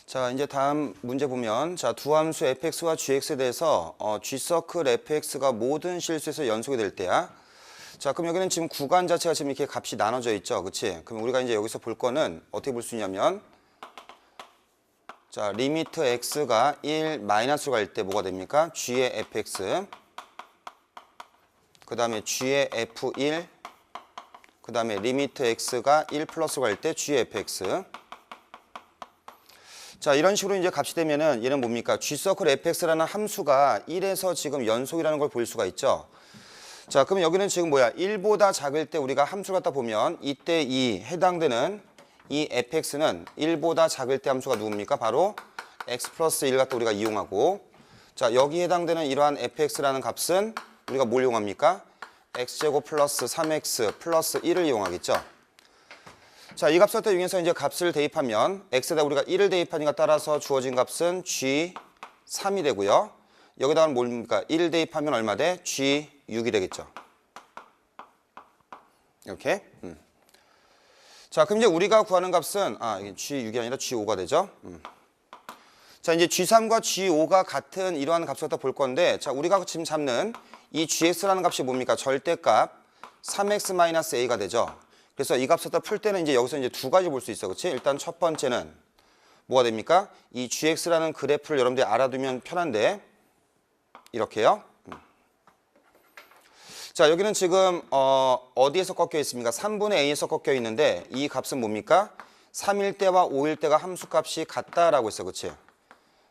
자, 이제 다음 문제 보면, 자, 두 함수 fx와 gx에 대해서 g서클 fx가 모든 실수에서 연속이 될 때야. 자, 그럼 여기는 지금 구간 자체가 지금 이렇게 값이 나눠져 있죠, 그렇지? 그럼 우리가 이제 여기서 볼 거는 어떻게 볼 수 있냐면, 자, 리미트 x가 1 마이너스로 갈 때 뭐가 됩니까? g의 fx, 그 다음에 g의 f1, 그 다음에 리미트 x가 1 플러스로 갈 때 g의 fx. 자, 이런 식으로 이제 값이 되면은 얘는 뭡니까? g서클 fx라는 함수가 1에서 지금 연속이라는 걸 볼 수가 있죠. 자, 그럼 여기는 지금 뭐야? 1보다 작을 때 우리가 함수를 갖다 보면 이때 이 해당되는 이 fx는 1보다 작을 때 함수가 누굽니까? 바로 x 플러스 1 갖다 우리가 이용하고, 자, 여기 해당되는 이러한 fx라는 값은 우리가 뭘 이용합니까? x제곱 플러스 3x 플러스 1을 이용하겠죠. 자, 이 값을 이용해서 이제 값을 대입하면 x에다 우리가 1을 대입하니까 따라서 주어진 값은 g3이 되고요. 여기다가는 뭡니까? 1을 대입하면 얼마 돼? g6이 되겠죠. 이렇게. 자, 그럼 이제 우리가 구하는 값은 이게 g6이 아니라 g5가 되죠. 자, 이제 g3과 g5가 같은 이러한 값을 갖다 볼 건데, 자, 우리가 지금 잡는 이 gx라는 값이 뭡니까? 절대값 3x-a가 되죠. 그래서 이 값을 갖다 풀 때는 이제 여기서 이제 두 가지 볼 수 있어. 그렇지? 일단 첫 번째는 뭐가 됩니까? 이 gx라는 그래프를 여러분들이 알아두면 편한데, 이렇게요. 자, 여기는 지금 어디에서 꺾여 있습니까? 3분의 a에서 꺾여 있는데 이 값은 뭡니까? 3일 때와 5일 때가 함수값이 같다라고 했어. 그렇지?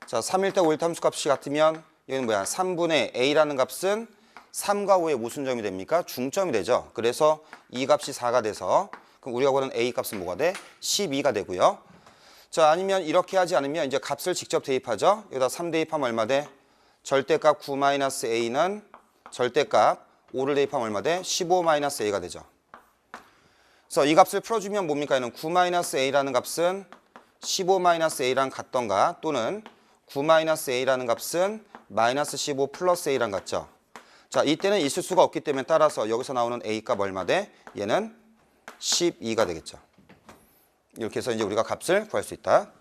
자, 3일 때 5일 때 함수값이 같으면 여기는 뭐야? 3분의 a라는 값은 3과 5의 무슨 점이 됩니까? 중점이 되죠. 그래서 이 값이 4가 돼서 그럼 우리가 구하는 a 값은 뭐가 돼? 12가 되고요. 자, 아니면 이렇게 하지 않으면 이제 값을 직접 대입하죠. 여기다 3 대입하면 얼마 돼? 절대값 9-a는 절대값 5를 대입하면 얼마 돼? 15-a가 되죠. 그래서 이 값을 풀어주면 뭡니까? 얘는 9-a라는 값은 15-a랑 같던가 또는 9-a라는 값은 마이너스 15 플러스 a랑 같죠. 자, 이때는 있을 수가 없기 때문에 따라서 여기서 나오는 a 값 얼마 돼? 얘는 12가 되겠죠. 이렇게 해서 이제 우리가 값을 구할 수 있다.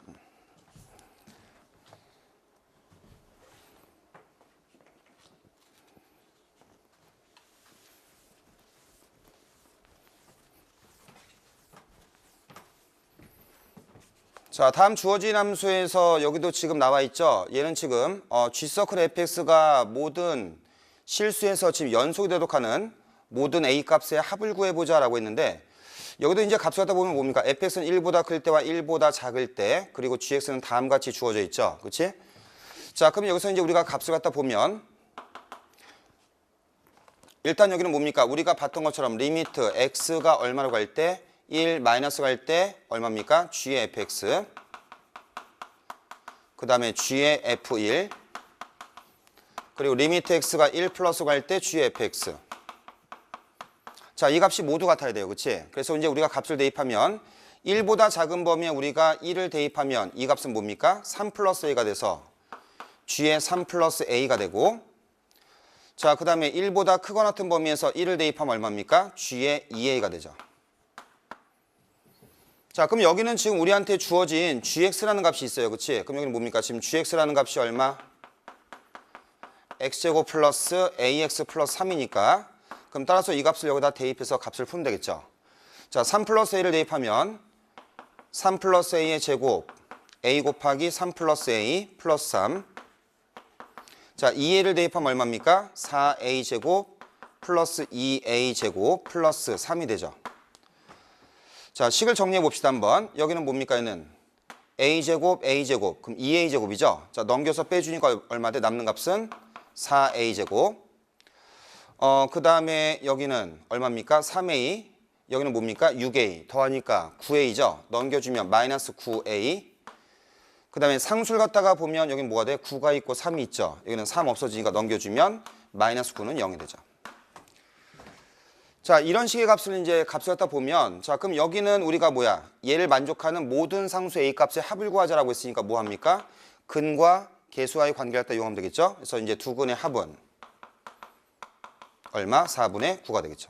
자, 다음 주어진 함수에서 여기도 지금 나와 있죠. 얘는 지금 g서클 fx가 모든 실수에서 지금 연속이 되도록 하는 모든 a 값의 합을 구해보자 라고 했는데, 여기도 이제 값을 갖다 보면 뭡니까? fx는 1보다 클 때와 1보다 작을 때, 그리고 gx는 다음과 같이 주어져 있죠. 그렇지? 자, 그럼 여기서 이제 우리가 값을 갖다 보면 일단 여기는 뭡니까? 우리가 봤던 것처럼 리미트 x가 얼마로 갈 때? 1 마이너스 갈 때 얼마입니까? g의 fx, 그 다음에 g의 f1, 그리고 리미트 x가 1 플러스 갈 때 g의 fx. 자, 이 값이 모두 같아야 돼요. 그렇지? 그래서 이제 우리가 값을 대입하면 1보다 작은 범위에 우리가 1을 대입하면 이 값은 뭡니까? 3 플러스 a가 돼서 g의 3 플러스 a가 되고, 자, 그 다음에 1보다 크거나 같은 범위에서 1을 대입하면 얼마입니까? g의 2a가 되죠. 자, 그럼 여기는 지금 우리한테 주어진 gx라는 값이 있어요. 그렇지? 그럼 여기는 뭡니까? 지금 gx라는 값이 얼마? x제곱 플러스 ax 플러스 3이니까 그럼 따라서 이 값을 여기다 대입해서 값을 풀면 되겠죠. 자, 3 플러스 a를 대입하면 3 플러스 a의 제곱 a 곱하기 3 플러스 a 플러스 3. 자, 2a를 대입하면 얼마입니까? 4a 제곱 플러스 2a 제곱 플러스 3이 되죠. 자, 식을 정리해 봅시다 한번. 여기는 뭡니까? 얘는 a제곱 a제곱 그럼 2a 제곱이죠. 자, 넘겨서 빼주니까 얼마 돼? 남는 값은 4a 제곱. 그 다음에 여기는 얼마입니까? 3a. 여기는 뭡니까? 6a. 더하니까 9a죠. 넘겨주면 마이너스 9a. 그 다음에 상수를 갖다가 보면 여기는 뭐가 돼? 9가 있고 3이 있죠. 여기는 3 없어지니까 넘겨주면 마이너스 9는 0이 되죠. 자, 이런 식의 값을 이제 값을 갖다 보면, 자, 그럼 여기는 우리가 뭐야? 얘를 만족하는 모든 상수 a 값의 합을 구하자라고 했으니까 뭐 합니까? 근과 계수와의 관계를 갖다 이용하면 되겠죠. 그래서 이제 두 근의 합은 얼마? 4분의 9가 되겠죠.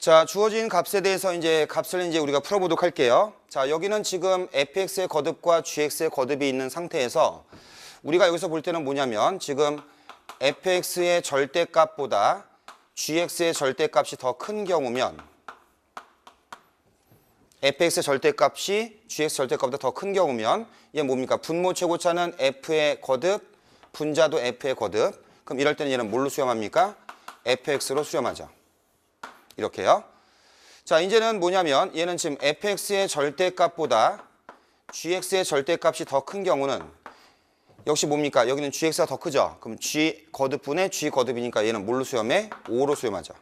자, 주어진 값에 대해서 값을 우리가 풀어보도록 할게요. 자, 여기는 지금 fx의 거듭과 gx의 거듭이 있는 상태에서 우리가 여기서 볼 때는 뭐냐면 지금 fx의 절대값보다 gx의 절대값이 더 큰 경우면 fx의 절대값이 gx 절대값보다 더 큰 경우면 얘 뭡니까? 분모 최고차는 f의 거듭, 분자도 f의 거듭. 그럼 이럴 때는 얘는 뭘로 수렴합니까? fx로 수렴하죠. 이렇게요. 자, 이제는 뭐냐면 얘는 지금 fx의 절대값보다 gx의 절대값이 더 큰 경우는 역시 뭡니까? 여기는 gx가 더 크죠? 그럼 g 거듭분의 g 거듭이니까 얘는 뭘로 수렴해? 5로 수렴하죠.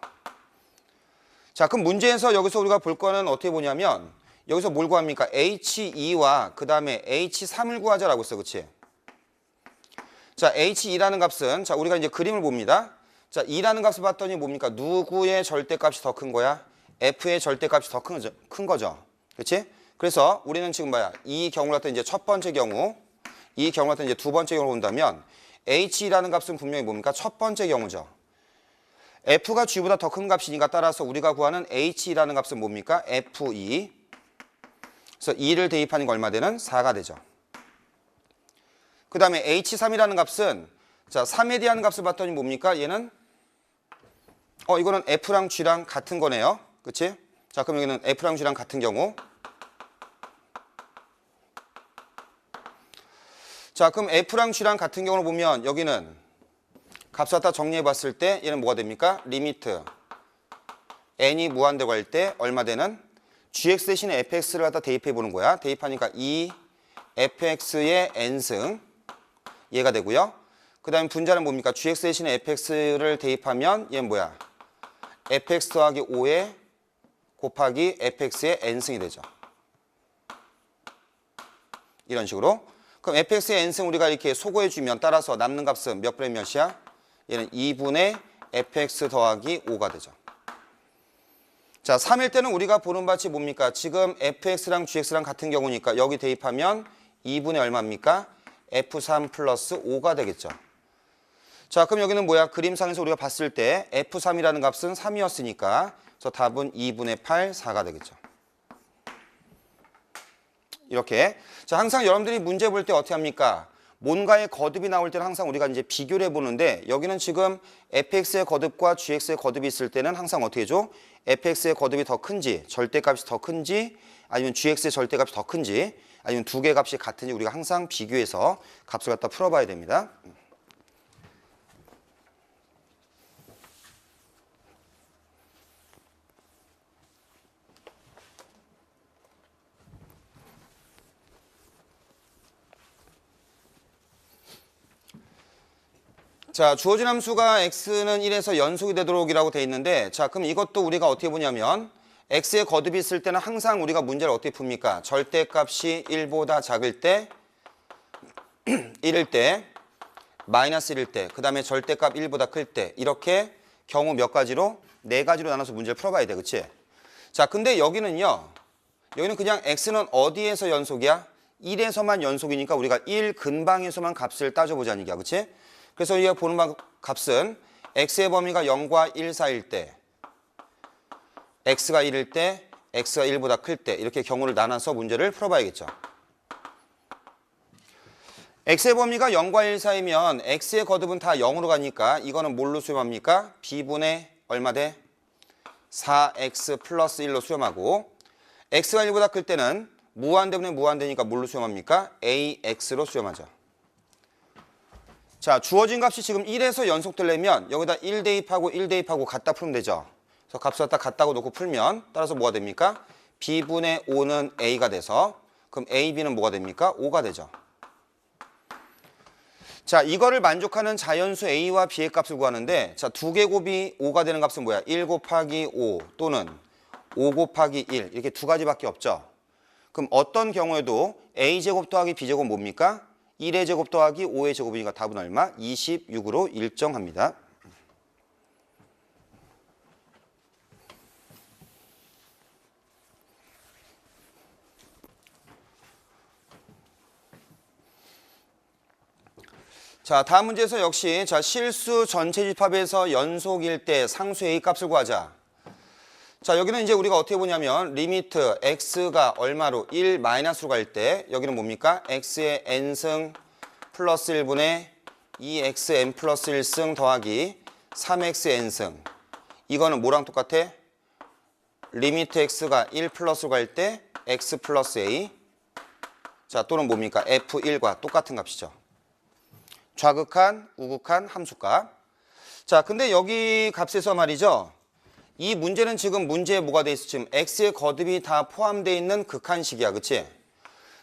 자, 그럼 문제에서 여기서 우리가 볼 거는 어떻게 보냐면 여기서 뭘 구합니까? h2와 그 다음에 h3을 구하자라고 했어. 그치? 자, h2라는 값은 자, 우리가 이제 그림을 봅니다. 자, 2라는 값을 봤더니 뭡니까? 누구의 절대값이 더 큰 거야? f의 절대값이 더 큰 거죠. 그렇지? 그래서 우리는 지금 이 경우 같은 이제 첫 번째 경우, 이 경우 같은 이제 두 번째 경우를 본다면 h2라는 값은 분명히 뭡니까? 첫 번째 경우죠. f가 g보다 더 큰 값이니까 따라서 우리가 구하는 h2라는 값은 뭡니까? f2. 그래서 2를 대입하는 게 얼마 되는? 4가 되죠. 그 다음에 h3이라는 값은 자, 3에 대한 값을 봤더니 뭡니까? 얘는 이거는 f랑 g랑 같은 거네요. 그치? 자, 그럼 여기는 f랑 g랑 같은 경우. 자, 그럼 f랑 g랑 같은 경우를 보면 여기는 값을 갖다 정리해 봤을 때 얘는 뭐가 됩니까? 리미트 n이 무한대로 갈 때 얼마 되는? gx 대신에 fx를 갖다 대입해 보는 거야. 대입하니까 2 fx의 n승 얘가 되고요. 그 다음에 분자는 뭡니까? gx 대신에 fx를 대입하면 얘는 뭐야? fx 더하기 5에 곱하기 fx의 n승이 되죠. 이런 식으로. 그럼 fx의 n승 우리가 이렇게 소거해 주면 따라서 남는 값은 몇 분의 몇이야? 얘는 2분의 fx 더하기 5가 되죠. 자, 3일 때는 우리가 보는 바치 뭡니까? 지금 fx랑 gx랑 같은 경우니까 여기 대입하면 2분의 얼마입니까? f3 플러스 5가 되겠죠. 자, 그럼 여기는 뭐야? 그림상에서 우리가 봤을 때 f3이라는 값은 3이었으니까 그래서 답은 2분의 8, 4가 되겠죠. 이렇게. 자, 항상 여러분들이 문제 볼 때 어떻게 합니까? 뭔가의 거듭이 나올 때는 항상 우리가 이제 비교를 해보는데 여기는 지금 fx의 거듭과 gx의 거듭이 있을 때는 항상 어떻게 해줘? fx의 거듭이 더 큰지, 절대값이 더 큰지, 아니면 gx의 절대값이 더 큰지, 아니면 두 개의 값이 같은지 우리가 항상 비교해서 값을 갖다 풀어봐야 됩니다. 자, 주어진 함수가 x는 1에서 연속이 되도록이라고 돼 있는데 자, 그럼 이것도 우리가 어떻게 보냐면 x의 거듭이 있을 때는 항상 우리가 문제를 어떻게 풉니까? 절대값이 1보다 작을 때 1일 때 마이너스 1일 때 그 다음에 절대값 1보다 클 때 이렇게 경우 몇 가지로? 네 가지로 나눠서 문제를 풀어봐야 돼. 그치? 자, 근데 여기는 그냥 x는 어디에서 연속이야? 1에서만 연속이니까 우리가 1 근방에서만 값을 따져보자는 얘기야. 그치? 그래서 우리가 보는 값은 x의 범위가 0과 1 사이일 때 x가 1일 때 x가 1보다 클 때 이렇게 경우를 나눠서 문제를 풀어봐야겠죠. x의 범위가 0과 1 사이면 x의 거듭은 다 0으로 가니까 이거는 뭘로 수렴합니까? b분의 얼마 돼? 4x 플러스 1로 수렴하고 x가 1보다 클 때는 무한대분의 무한대니까 뭘로 수렴합니까? ax로 수렴하죠. 자, 주어진 값이 지금 1에서 연속되려면 여기다 1 대입하고 1 대입하고 갖다 풀면 되죠. 그래서 값을 갖다 갖다고 놓고 풀면 따라서 뭐가 됩니까? b분의 5는 a가 돼서 그럼 a, b는 뭐가 됩니까? 5가 되죠. 자, 이거를 만족하는 자연수 a와 b의 값을 구하는데 자, 두 개 곱이 5가 되는 값은 뭐야? 1 곱하기 5 또는 5 곱하기 1 이렇게 두 가지밖에 없죠. 그럼 어떤 경우에도 a제곱 더하기 b제곱 뭡니까? 1의 제곱 더하기 5의 제곱이니까 답은 얼마? 26으로 일정합니다. 자, 다음 문제에서 역시 자, 실수 전체 집합에서 연속일 때 상수 A 값을 구하자. 자, 여기는 이제 우리가 어떻게 보냐면 리미트 x가 얼마로 1 마이너스로 갈 때 여기는 뭡니까? x의 n승 플러스 1분의 2xn 플러스 1승 더하기 3xn승. 이거는 뭐랑 똑같아? 리미트 x가 1 플러스로 갈 때 x 플러스 a. 자, 또는 뭡니까? f1과 똑같은 값이죠. 좌극한, 우극한 함수값. 자, 근데 여기 값에서 말이죠. 이 문제는 지금 문제에 뭐가 돼 있어? 지금 x의 거듭이 다 포함되어 있는 극한식이야. 그치?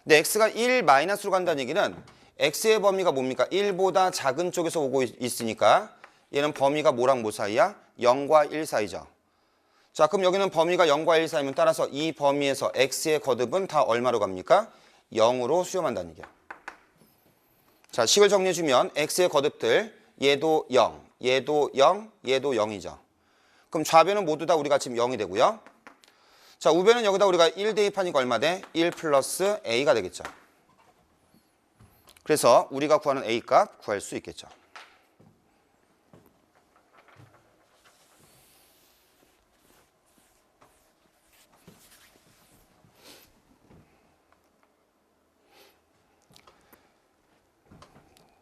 근데 x가 1 마이너스로 간다는 얘기는 x의 범위가 뭡니까? 1보다 작은 쪽에서 오고 있으니까 얘는 범위가 뭐랑 뭐 사이야? 0과 1 사이죠. 자, 그럼 여기는 범위가 0과 1 사이면 따라서 이 범위에서 x의 거듭은 다 얼마로 갑니까? 0으로 수렴한다는 얘기야. 자, 식을 정리해주면 x의 거듭들 얘도 0, 얘도 0, 얘도 0이죠. 그럼 좌변은 모두 다 우리가 지금 0이 되고요. 자, 우변은 여기다 우리가 1 대입하니까 얼마 돼? 1 플러스 a가 되겠죠. 그래서 우리가 구하는 a 값 구할 수 있겠죠.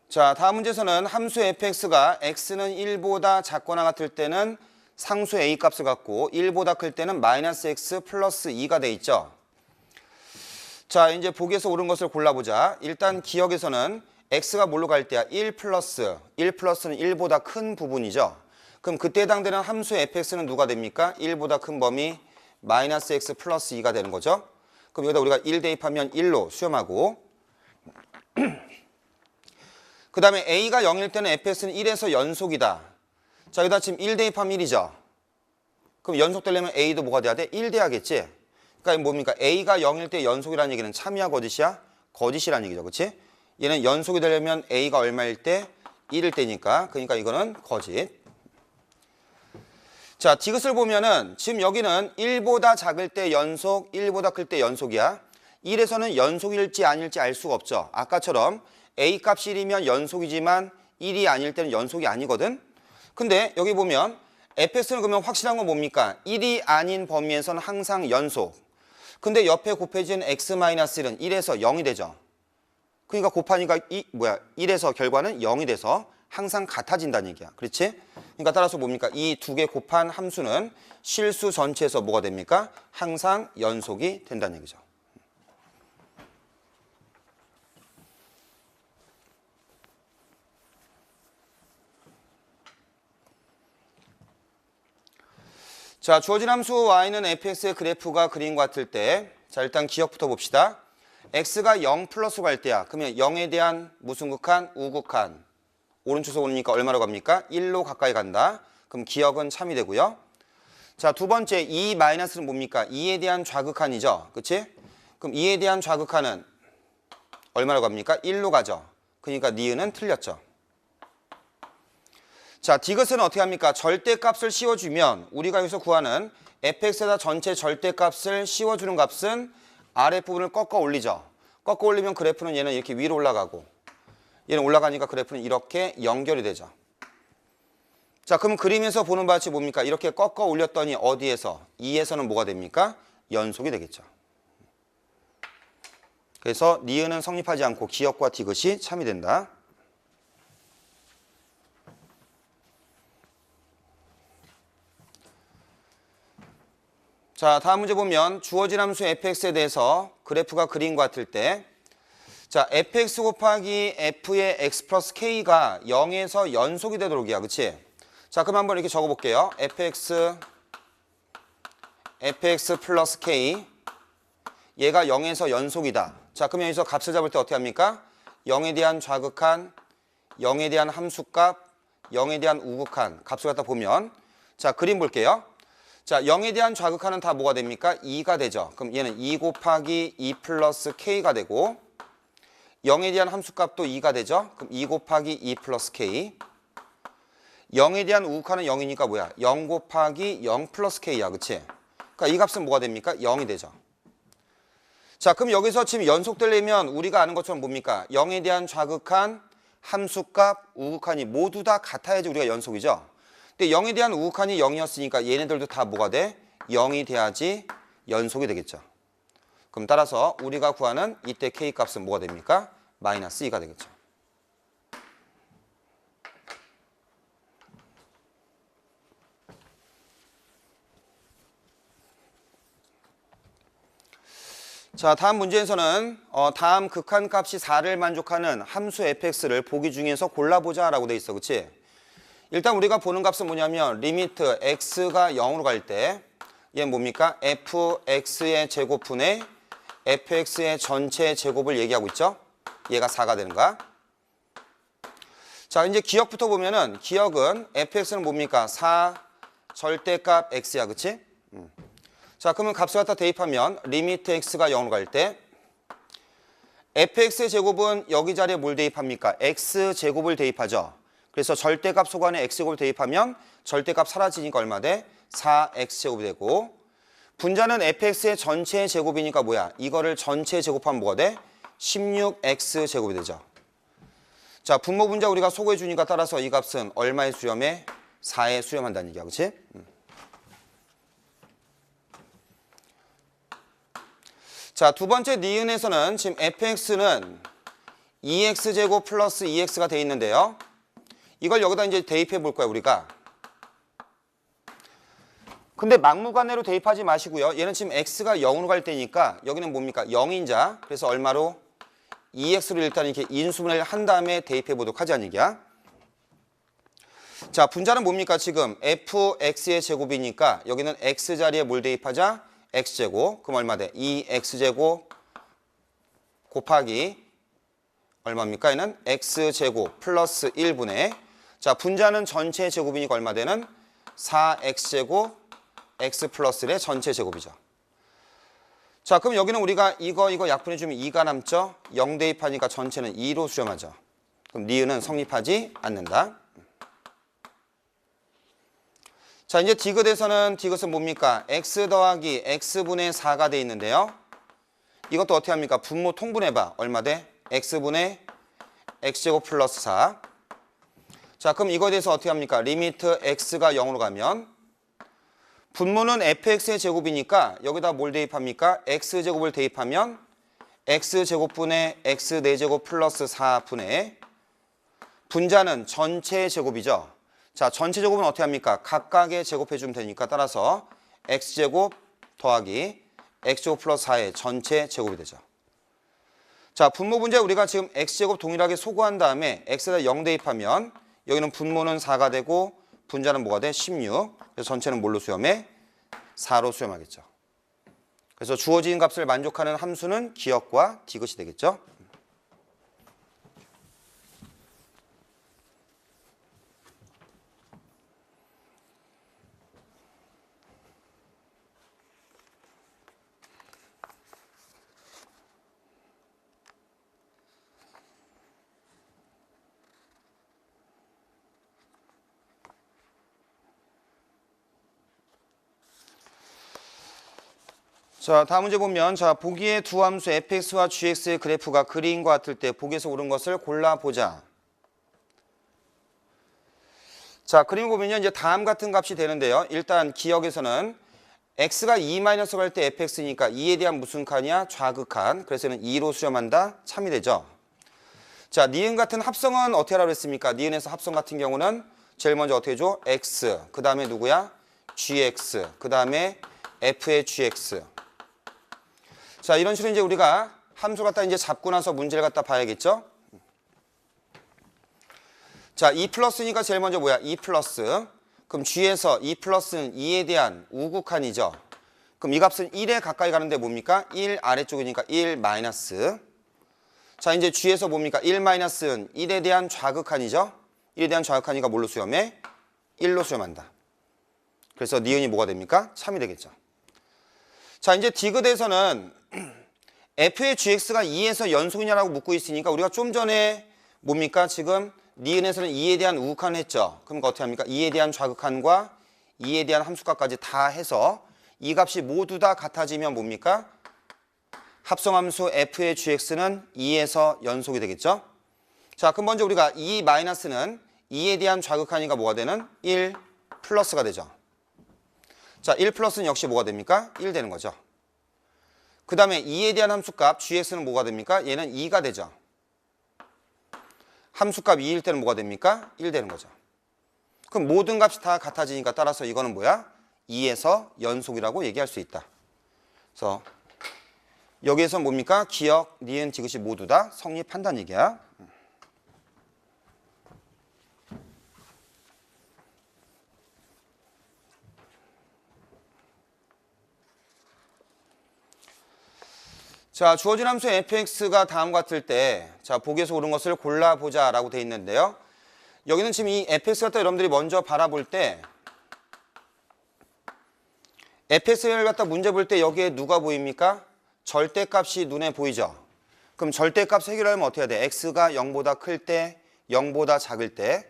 자, 다음 문제에서는 함수 fx가 x는 1보다 작거나 같을 때는 상수 a 값을 갖고 1보다 클 때는 마이너스 x 플러스 2가 돼 있죠. 자, 이제 보기에서 옳은 것을 골라보자. 일단 기억에서는 x가 뭘로 갈 때야? 1 플러스는 1보다 큰 부분이죠. 그럼 그때 해당되는 함수 fx는 누가 됩니까? 1보다 큰 범위 마이너스 x 플러스 2가 되는 거죠. 그럼 여기다 우리가 1 대입하면 1로 수렴하고 그 다음에 a가 0일 때는 fx는 1에서 연속이다. 자, 여기다 지금 1 대입하면 1이죠. 그럼 연속되려면 a도 뭐가 돼야 돼? 1 돼야겠지? 그러니까 뭡니까? a가 0일 때 연속이라는 얘기는 참이야 거짓이야? 거짓이라는 얘기죠. 그렇지? 얘는 연속이 되려면 a가 얼마일 때? 1일 때니까. 그러니까 이거는 거짓. 자, 디귿을 보면은 지금 여기는 1보다 작을 때 연속, 1보다 클 때 연속이야. 1에서는 연속일지 아닐지 알 수가 없죠. 아까처럼 a 값이 1이면 연속이지만 1이 아닐 때는 연속이 아니거든. 근데 여기 보면 fx는 그러면 확실한 건 뭡니까? 1이 아닌 범위에서는 항상 연속. 근데 옆에 곱해진 x-1은 1에서 0이 되죠. 그러니까 곱하니까 1에서 결과는 0이 돼서 항상 같아진다는 얘기야. 그렇지? 그러니까 따라서 뭡니까? 이 두 개 곱한 함수는 실수 전체에서 뭐가 됩니까? 항상 연속이 된다는 얘기죠. 자, 주어진 함수 y는 fx의 그래프가 그림과 같을 때, 자, 일단 기억부터 봅시다. x가 0 플러스 갈 때야. 그러면 0에 대한 무슨 극한? 우극한. 오른쪽에서 오니까 얼마로 갑니까? 1로 가까이 간다. 그럼 기억은 참이 되고요. 자, 두 번째 2 마이너스는 뭡니까? 2에 대한 좌극한이죠. 그치? 그럼 2에 대한 좌극한은 얼마로 갑니까? 1로 가죠. 그러니까 니은은 틀렸죠. 자, 디귿은 어떻게 합니까? 절대값을 씌워주면 우리가 여기서 구하는 fx에다 전체 절대값을 씌워주는 값은 아랫부분을 꺾어 올리죠. 꺾어 올리면 그래프는 얘는 이렇게 위로 올라가고 얘는 올라가니까 그래프는 이렇게 연결이 되죠. 자, 그럼 그림에서 보는 바와 같이 뭡니까? 이렇게 꺾어 올렸더니 어디에서? 2에서는 뭐가 됩니까? 연속이 되겠죠. 그래서 니은은 성립하지 않고 기역과 디귿이 참이 된다. 자, 다음 문제 보면 주어진 함수 fx에 대해서 그래프가 그림과 같을 때, 자, fx 곱하기 f의 x 플러스 k가 0에서 연속이 되도록이야. 그치? 자, 그럼 한번 이렇게 적어볼게요. fx 플러스 k 얘가 0에서 연속이다. 자, 그럼 여기서 값을 잡을 때 어떻게 합니까? 0에 대한 좌극한, 0에 대한 함수값, 0에 대한 우극한 값을 갖다 보면, 자, 그림 볼게요. 자, 0에 대한 좌극한은 다 뭐가 됩니까? 2가 되죠. 그럼 얘는 2 곱하기 2 플러스 k가 되고 0에 대한 함수값도 2가 되죠. 그럼 2 곱하기 2 플러스 k 0에 대한 우극한은 0이니까 뭐야? 0 곱하기 0 플러스 k야. 그치? 그러니까 이 값은 뭐가 됩니까? 0이 되죠. 자, 그럼 여기서 지금 연속되려면 우리가 아는 것처럼 뭡니까? 0에 대한 좌극한, 함수값, 우극한이 모두 다 같아야지 우리가 연속이죠. 근데 0에 대한 우극한이 0이었으니까 얘네들도 다 뭐가 돼? 0이 돼야지 연속이 되겠죠. 그럼 따라서 우리가 구하는 이때 k 값은 뭐가 됩니까? 마이너스 2가 되겠죠. 자, 다음 문제에서는 다음 극한값이 4를 만족하는 함수 fx를 보기 중에서 골라보자 라고 돼 있어. 그치? 일단 우리가 보는 값은 뭐냐면 리미트 x가 0으로 갈 때 얘는 뭡니까? fx의 제곱분의 fx의 전체 제곱을 얘기하고 있죠? 얘가 4가 되는 거야. 자, 이제 기억부터 보면은 기억은 fx는 뭡니까? 4 절대값 x야. 그치? 자, 그러면 값을 갖다 대입하면 리미트 x가 0으로 갈 때 fx의 제곱은 여기 자리에 뭘 대입합니까? x제곱을 대입하죠. 그래서 절대값 소관에 x제곱을 대입하면 절대값 사라지니까 얼마 돼? 4x제곱이 되고 분자는 fx의 전체 제곱이니까 뭐야? 이거를 전체 제곱하면 뭐가 돼? 16x제곱이 되죠. 자, 분모 분자 우리가 소거해 주니까 따라서 이 값은 얼마에 수렴해? 4에 수렴한다는 얘기야. 그치? 자, 두 번째 니은에서는 지금 fx는 2x제곱 플러스 2x가 돼 있는데요. 이걸 여기다 이제 대입해 볼 거야, 우리가. 근데 막무가내로 대입하지 마시고요. 얘는 지금 x가 0으로 갈 때니까 여기는 뭡니까? 0인자. 그래서 얼마로? 2x로 일단 이렇게 인수분해를 한 다음에 대입해 보도록 하자는 얘기야. 자, 분자는 뭡니까? 지금 fx의 제곱이니까 여기는 x 자리에 뭘 대입하자? x제곱. 그럼 얼마 돼? 2x제곱 곱하기 얼마입니까? 얘는 x제곱 플러스 1분의 자, 분자는 전체 제곱이니까 얼마 되는? 4x제곱 x 플러스 1의 전체 제곱이죠. 자, 그럼 여기는 우리가 이거 약분해주면 2가 남죠? 0 대입하니까 전체는 2로 수렴하죠. 그럼 니은은 성립하지 않는다. 자, 이제 디귿에서는 디귿은 뭡니까? x 더하기 x분의 4가 돼 있는데요. 이것도 어떻게 합니까? 분모 통분해봐. 얼마 돼? x분의 x제곱 플러스 4. 자, 그럼 이거에 대해서 어떻게 합니까? 리미트 x가 0으로 가면 분모는 fx의 제곱이니까 여기다 뭘 대입합니까? x제곱을 대입하면 x제곱분의 x 4제곱 플러스 4분의 분자는 전체 제곱이죠. 자, 전체 제곱은 어떻게 합니까? 각각의 제곱해주면 되니까 따라서 x제곱 더하기 x제곱 플러스 4의 전체 제곱이 되죠. 자, 분모 분자에 우리가 지금 x제곱 동일하게 소거한 다음에 x에다 0 대입하면 여기는 분모는 4가 되고 분자는 뭐가 돼? 16. 그래서 전체는 뭘로 수렴해? 4로 수렴하겠죠. 그래서 주어진 값을 만족하는 함수는 기억과 디귿이 되겠죠. 자, 다음 문제 보면 자, 보기에 두 함수 fx와 gx의 그래프가 그림과 같을 때 보기에서 옳은 것을 골라보자. 자, 그림 보면요. 이제 다음 같은 값이 되는데요. 일단 기억에서는 x가 2마이너스 갈 때 fx니까 2에 대한 무슨 칸이야? 좌극한. 그래서 얘는 2로 수렴한다. 참이 되죠. 자, 니은 같은 합성은 어떻게 하라고 했습니까? 니은에서 합성 같은 경우는 제일 먼저 어떻게 해줘? x, 그 다음에 누구야? gx, 그 다음에 f의 gx. 자, 이런 식으로 이제 우리가 함수 갖다 이제 잡고 나서 문제를 갖다 봐야겠죠? 자, 2 플러스니까 제일 먼저 뭐야? 2 플러스. 그럼 g에서 2 플러스는 2에 대한 우극한이죠. 그럼 이 값은 1에 가까이 가는데 뭡니까? 1 아래쪽이니까 1 마이너스. 자, 이제 g에서 뭡니까? 1 마이너스는 1에 대한 좌극한이죠. 1에 대한 좌극한이니까 뭘로 수렴해? 1로 수렴한다. 그래서 니은이 뭐가 됩니까? 참이 되겠죠. 자, 이제 디귿에서는 f의 gx가 2에서 연속이냐라고 묻고 있으니까 우리가 좀 전에 뭡니까? 지금 니은에서는 2에 대한 우극한을 했죠. 그럼 어떻게 합니까? 2에 대한 좌극한과 2에 대한 함수값까지 다 해서 이 값이 모두 다 같아지면 뭡니까? 합성함수 f의 gx는 2에서 연속이 되겠죠. 자, 그럼 먼저 우리가 2 마이너스는 2에 대한 좌극한이니까 뭐가 되는? 1 플러스가 되죠. 자, 1 플러스는 역시 뭐가 됩니까? 1 되는 거죠. 그 다음에 2에 대한 함수값 gx는 뭐가 됩니까? 얘는 2가 되죠. 함수값 2일 때는 뭐가 됩니까? 1 되는 거죠. 그럼 모든 값이 다 같아지니까 따라서 이거는 뭐야? 2에서 연속이라고 얘기할 수 있다. 그래서 여기에서 뭡니까? 기역, 니은, 디귿이 모두 다 성립한다는 얘기야. 자, 주어진 함수 fx가 다음과 같을 때, 자, 보기에서 옳은 것을 골라보자 라고 돼 있는데요. 여기는 지금 이 fx 갖다 여러분들이 먼저 바라볼 때, fx를 갖다 문제 볼 때 여기에 누가 보입니까? 절대값이 눈에 보이죠. 그럼 절대값 해결하려면 어떻게 해야 돼? x가 0보다 클 때, 0보다 작을 때.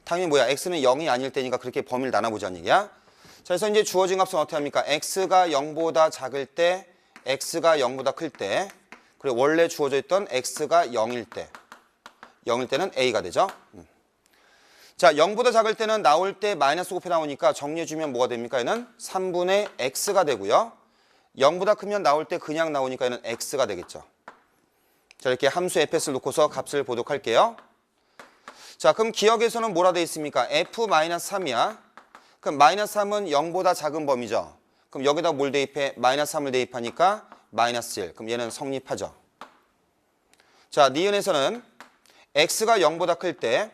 당연히 뭐야? x는 0이 아닐 때니까 그렇게 범위를 나눠보자는 얘기야. 자, 그래서 이제 주어진 값은 어떻게 합니까? x가 0보다 작을 때, x가 0보다 클 때, 그리고 원래 주어져 있던 x가 0일 때, 0일 때는 a가 되죠. 자, 0보다 작을 때는 나올 때 마이너스 곱해 나오니까 정리해주면 뭐가 됩니까? 얘는 3분의 x가 되고요. 0보다 크면 나올 때 그냥 나오니까 얘는 x가 되겠죠. 자, 이렇게 함수 fs를 놓고서 값을 보도록 할게요. 자, 그럼 기억에서는 뭐라 돼 있습니까? f-3이야. 그럼 마이너스 3은 0보다 작은 범위죠. 그럼 여기다 뭘 대입해? 마이너스 3을 대입하니까 마이너스 1. 그럼 얘는 성립하죠. 자, 니은에서는 x가 0보다 클 때,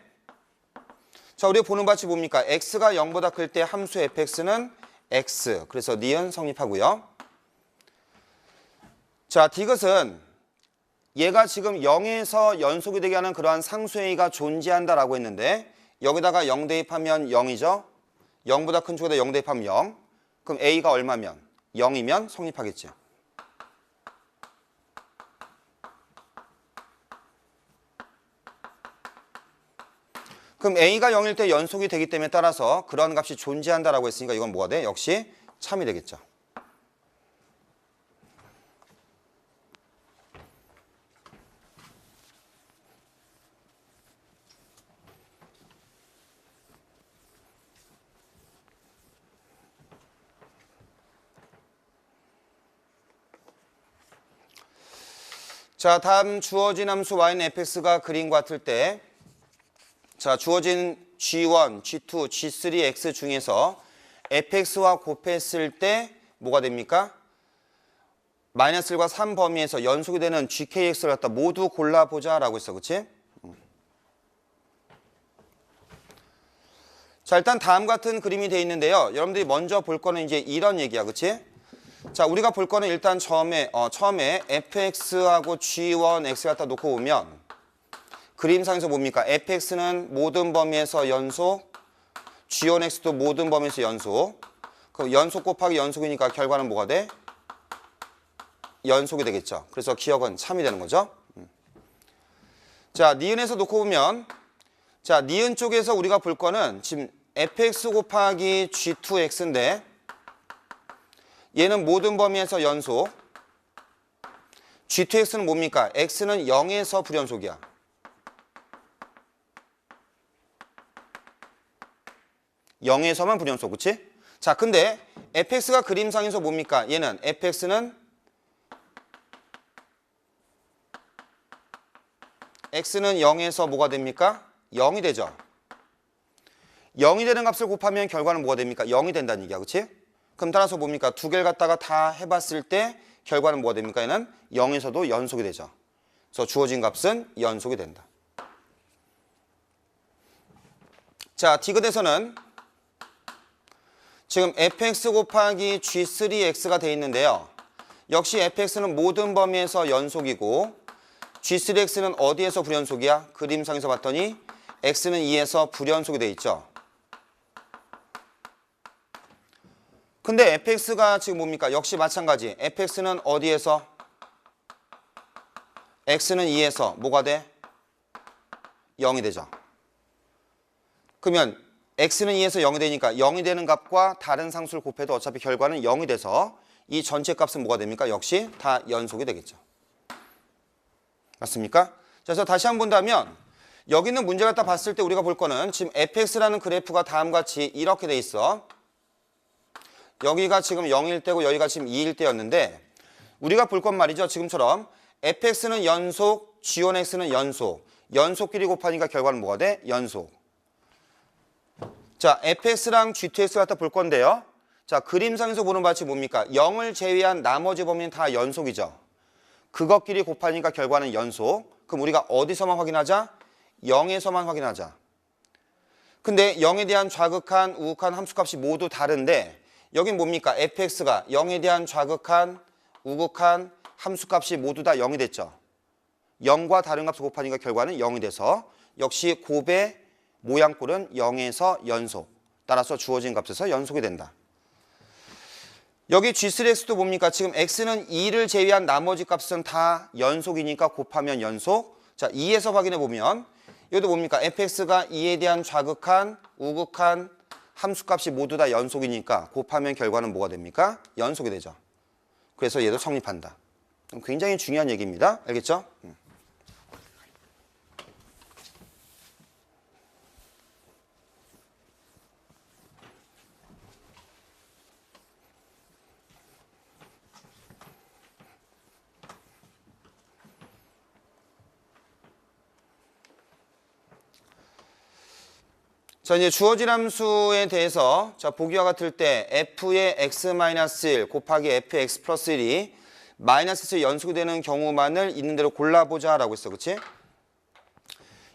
자, 우리가 보는 바치 뭡니까? x가 0보다 클 때 함수 fx는 x. 그래서 니은 성립하고요. 자, 디귿은 얘가 지금 0에서 연속이 되게 하는 그러한 상수 a가 존재한다라고 했는데 여기다가 0 대입하면 0이죠. 0보다 큰 쪽에다 0 대입하면 0. 그럼 a가 얼마면? 0이면 성립하겠죠. 그럼 a가 0일 때 연속이 되기 때문에 따라서 그런 값이 존재한다라고 했으니까 이건 뭐가 돼? 역시 참이 되겠죠. 자, 다음 주어진 함수 y는 fx가 그림과 같을 때, 자, 주어진 g1, g2, g3, x 중에서 fx와 곱했을 때 뭐가 됩니까? 마이너스 1과 3 범위에서 연속이 되는 gkx를 갖다 모두 골라보자 라고 했어. 그치? 자, 일단 다음 같은 그림이 되어 있는데요. 여러분들이 먼저 볼 거는 이제 이런 얘기야. 그치? 자, 우리가 볼 거는 일단 처음에 fx하고 g1, x 갖다 놓고 보면 그림상에서 뭡니까? fx는 모든 범위에서 연속, g1x도 모든 범위에서 연속. 그럼 연속 곱하기 연속이니까 결과는 뭐가 돼? 연속이 되겠죠. 그래서 기억은 참이 되는 거죠. 자, 니은에서 놓고 보면, 자, 니은 쪽에서 우리가 볼 거는 지금 fx 곱하기 g2x인데 얘는 모든 범위에서 연속. g2x는 뭡니까? x는 0에서 불연속이야. 0에서만 불연속, 그치? 자, 근데 fx가 그림상에서 뭡니까? 얘는 fx는 x는 0에서 뭐가 됩니까? 0이 되죠. 0이 되는 값을 곱하면 결과는 뭐가 됩니까? 0이 된다는 얘기야, 그치? 그럼 따라서 뭡니까? 두 개를 갖다가 다 해봤을 때 결과는 뭐가 됩니까? 얘는 0에서도 연속이 되죠. 그래서 주어진 값은 연속이 된다. 자, 디귿에서는 지금 fx 곱하기 g3x가 되어 있는데요. 역시 fx는 모든 범위에서 연속이고 g3x는 어디에서 불연속이야? 그림상에서 봤더니 x는 2에서 불연속이 되어 있죠. 근데 fx가 지금 뭡니까? 역시 마찬가지. fx는 어디에서? x는 2에서 뭐가 돼? 0이 되죠. 그러면 x는 2에서 0이 되니까 0이 되는 값과 다른 상수를 곱해도 어차피 결과는 0이 돼서 이 전체 값은 뭐가 됩니까? 역시 다 연속이 되겠죠. 맞습니까? 그래서 다시 한번 본다면 여기 있는 문제 갖다 봤을 때 우리가 볼 거는 지금 fx라는 그래프가 다음과 같이 이렇게 돼 있어. 여기가 지금 0일 때고 여기가 지금 2일 때였는데 우리가 볼 건 말이죠. 지금처럼 fx는 연속, g1x는 연속. 연속끼리 곱하니까 결과는 뭐가 돼? 연속. 자, fx랑 g2x 갖다 볼 건데요. 자, 그림상에서 보는 바치 뭡니까? 0을 제외한 나머지 범위는 다 연속이죠. 그것끼리 곱하니까 결과는 연속. 그럼 우리가 어디서만 확인하자? 0에서만 확인하자. 근데 0에 대한 좌극한, 우극한 함수값이 모두 다른데 여긴 뭡니까? fx가 0에 대한 좌극한, 우극한 함수값이 모두 다 0이 됐죠. 0과 다른 값을 곱하니까 결과는 0이 돼서 역시 곱의 모양꼴은 0에서 연속. 따라서 주어진 값에서 연속이 된다. 여기 G3X도 뭡니까? 지금 X는 2를 제외한 나머지 값은 다 연속이니까 곱하면 연속. 자, 2에서 확인해 보면 여기도 뭡니까? fx가 2에 대한 좌극한, 우극한 함수값이 모두 다 연속이니까 곱하면 결과는 뭐가 됩니까? 연속이 되죠. 그래서 얘도 성립한다. 굉장히 중요한 얘기입니다. 알겠죠? 자, 이제 주어진 함수에 대해서 자, 보기와 같을 때 f의 x-1 곱하기 fx 플러스 1이 마이너스 연속이 되는 경우만을 있는 대로 골라보자 라고 했어. 그치?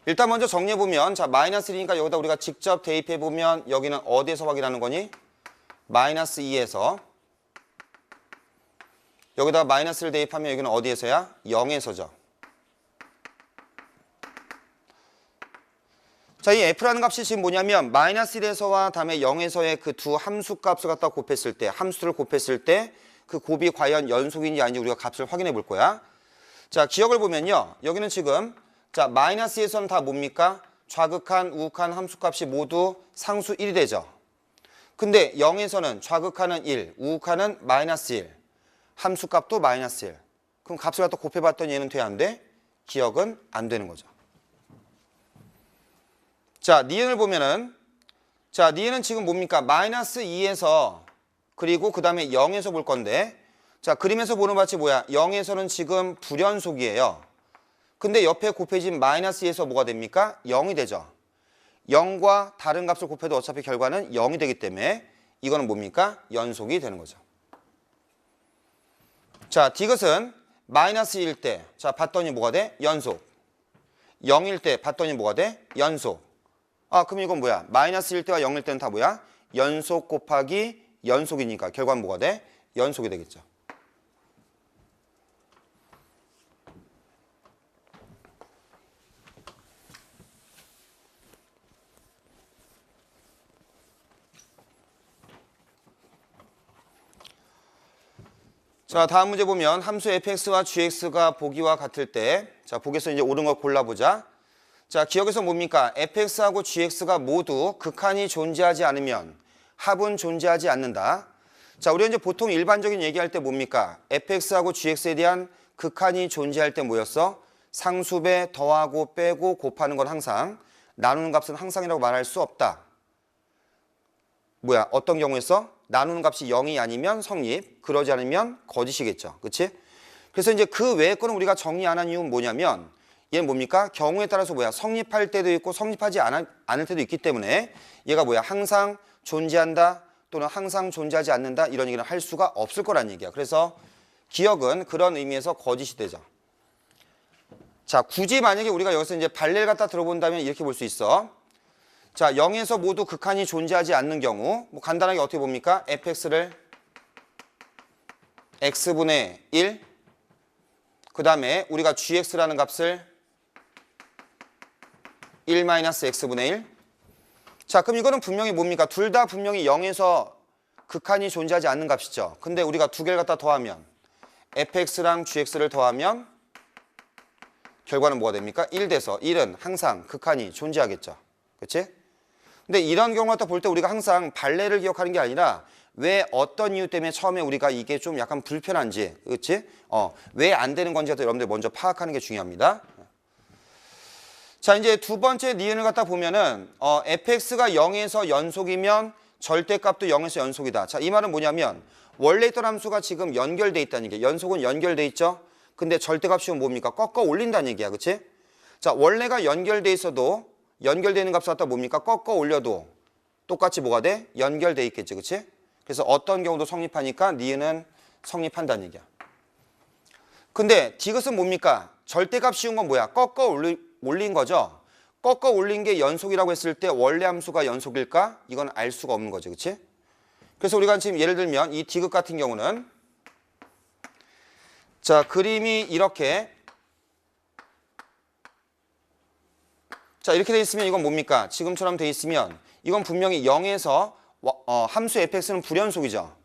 일단 먼저 정리해보면 자, 마이너스 1이니까 여기다 우리가 직접 대입해보면 여기는 어디에서 확인하는 거니? 마이너스 2에서. 여기다가 마이너스를 대입하면 여기는 어디에서야? 0에서죠. 자, 이 f라는 값이 지금 뭐냐면 마이너스 1에서와 다음에 0에서의 그 두 함수 값을 갖다 곱했을 때, 함수를 곱했을 때 그 곱이 과연 연속인지 아닌지 우리가 값을 확인해 볼 거야. 자, 기억을 보면요. 여기는 지금 자, 마이너스에서는 다 뭡니까? 좌극한, 우극한 함수 값이 모두 상수 1이 되죠. 근데 0에서는 좌극하는 1, 우극하는 마이너스 1, 함수 값도 마이너스 1. 그럼 값을 갖다 곱해봤더니 얘는 돼, 안 돼? 기억은 안 되는 거죠. 자, 니은을 보면은 자, 니은은 지금 뭡니까? 마이너스 2에서 그리고 그 다음에 0에서 볼 건데 자, 그림에서 보는 바치 뭐야? 0에서는 지금 불연속이에요. 근데 옆에 곱해진 마이너스 2에서 뭐가 됩니까? 0이 되죠. 0과 다른 값을 곱해도 어차피 결과는 0이 되기 때문에 이거는 뭡니까? 연속이 되는 거죠. 자, 디귿은 마이너스 1일 때 자, 봤더니 뭐가 돼? 연속. 0일 때 봤더니 뭐가 돼? 연속. 아, 그럼 이건 뭐야? 마이너스 1 때와 0일 때는 다 뭐야? 연속 곱하기 연속이니까 결과는 뭐가 돼? 연속이 되겠죠. 자, 다음 문제 보면 함수 fx와 gx가 보기와 같을 때 자, 보기에서 이제 옳은 걸 골라보자. 자, 기억에서 뭡니까? fx하고 gx가 모두 극한이 존재하지 않으면 합은 존재하지 않는다. 자, 우리가 이제 보통 일반적인 얘기할 때 뭡니까? fx하고 gx에 대한 극한이 존재할 때 뭐였어? 상수배 더하고 빼고 곱하는 건 항상, 나누는 값은 항상이라고 말할 수 없다. 뭐야? 어떤 경우에서? 나누는 값이 0이 아니면 성립, 그러지 않으면 거짓이겠죠. 그치? 그래서 이제 그 외의 거는 우리가 정리 안 한 이유는 뭐냐면 얘는 뭡니까? 경우에 따라서 뭐야? 성립할 때도 있고 성립하지 않을 때도 있기 때문에 얘가 뭐야? 항상 존재한다 또는 항상 존재하지 않는다 이런 얘기는 할 수가 없을 거란 얘기야. 그래서 기억은 그런 의미에서 거짓이 되죠. 자, 굳이 만약에 우리가 여기서 이제 발레를 갖다 들어본다면 이렇게 볼 수 있어. 자, 0에서 모두 극한이 존재하지 않는 경우 뭐 간단하게 어떻게 봅니까? fx를 x분의 1 그 다음에 우리가 gx라는 값을 1-x분의 1 자, 그럼 이거는 분명히 뭡니까? 둘 다 분명히 0에서 극한이 존재하지 않는 값이죠. 근데 우리가 두 개를 갖다 더하면 fx랑 gx를 더하면 결과는 뭐가 됩니까? 1 돼서 1은 항상 극한이 존재하겠죠. 그렇지? 근데 이런 경우 갖다 볼 때 우리가 항상 발레를 기억하는 게 아니라 왜 어떤 이유 때문에 처음에 우리가 이게 좀 약간 불편한지, 그렇지? 왜 안 되는 건지 여러분들 먼저 파악하는 게 중요합니다. 자, 이제 두 번째 니은을 갖다 보면은 fx가 0에서 연속이면 절대값도 0에서 연속이다. 자, 이 말은 뭐냐면 원래 있던 함수가 지금 연결돼 있다는 얘기야. 연속은 연결돼 있죠. 근데 절대값이 뭡니까? 꺾어 올린다는 얘기야. 그치? 자, 원래가 연결돼 있어도 연결되는 값을 갖다 뭡니까? 꺾어 올려도 똑같이 뭐가 돼? 연결돼 있겠지. 그치? 그래서 어떤 경우도 성립하니까 니은은 성립한다는 얘기야. 근데 디귿은 뭡니까? 절대값 씌운 건 뭐야? 꺾어 올린 거죠. 꺾어 올린 게 연속이라고 했을 때 원래 함수가 연속일까? 이건 알 수가 없는 거죠. 그치? 그래서 우리가 지금 예를 들면 이 디귿 같은 경우는 자, 그림이 이렇게 자, 이렇게 돼 있으면 이건 뭡니까? 지금처럼 돼 있으면 이건 분명히 0에서 함수 fx는 불연속이죠.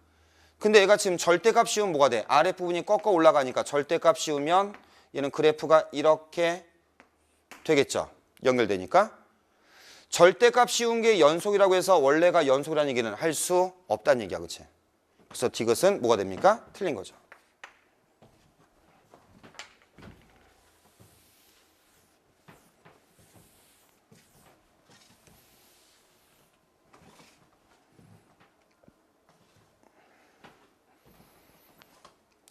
근데 얘가 지금 절대값 씌우면 뭐가 돼? 아랫부분이 꺾어 올라가니까 절대값 씌우면 얘는 그래프가 이렇게 되겠죠. 연결되니까. 절대값 씌운 게 연속이라고 해서 원래가 연속이라는 얘기는 할 수 없다는 얘기야. 그치? 그래서 디귿은 뭐가 됩니까? 틀린 거죠.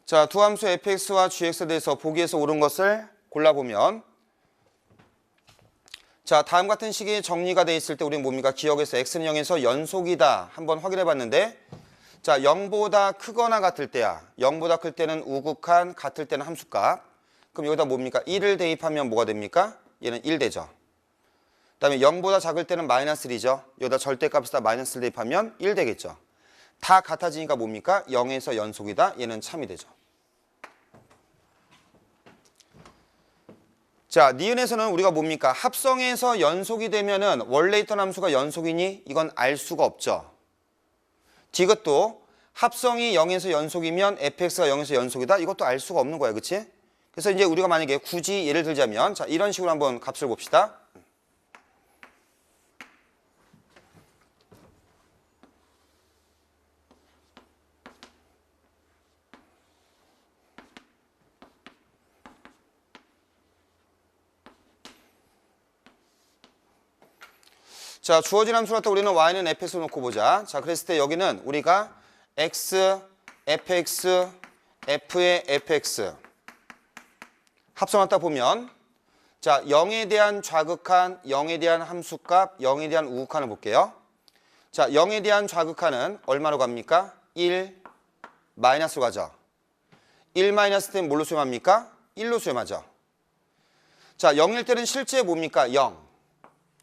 자, 두 함수 fx와 gx에 대해서 보기에서 옳은 것을 골라보면 자, 다음 같은 식이 정리가 돼 있을 때 우리는 뭡니까? 기억에서 x는 0에서 연속이다 한번 확인해 봤는데 자, 0보다 크거나 같을 때야. 0보다 클 때는 우극한, 같을 때는 함수값. 그럼 여기다 뭡니까? 1을 대입하면 뭐가 됩니까? 얘는 1 되죠. 그 다음에 0보다 작을 때는 마이너스 1이죠. 여기다 절대값에다 마이너스를 대입하면 1 되겠죠. 다 같아지니까 뭡니까? 0에서 연속이다. 얘는 참이 되죠. 자, 니은에서는 우리가 뭡니까? 합성해서 연속이 되면은 원래 있던 함수가 연속이니 이건 알 수가 없죠. 디귿도 합성이 0에서 연속이면 fx가 0에서 연속이다. 이것도 알 수가 없는 거야. 그치? 그래서 이제 우리가 만약에 굳이 예를 들자면 자, 이런 식으로 한번 값을 봅시다. 자, 주어진 함수를 갖다 우리는 y는 fx로 놓고 보자. 자, 그랬을 때 여기는 우리가 x, fx, f의 fx 합성하다 보면 자, 0에 대한 좌극한, 0에 대한 함수값, 0에 대한 우극한을 볼게요. 자, 0에 대한 좌극한은 얼마로 갑니까? 1 마이너스로 가죠. 1 마이너스 때는 뭘로 수렴합니까? 1로 수렴하죠. 자, 0일 때는 실제 뭡니까? 0.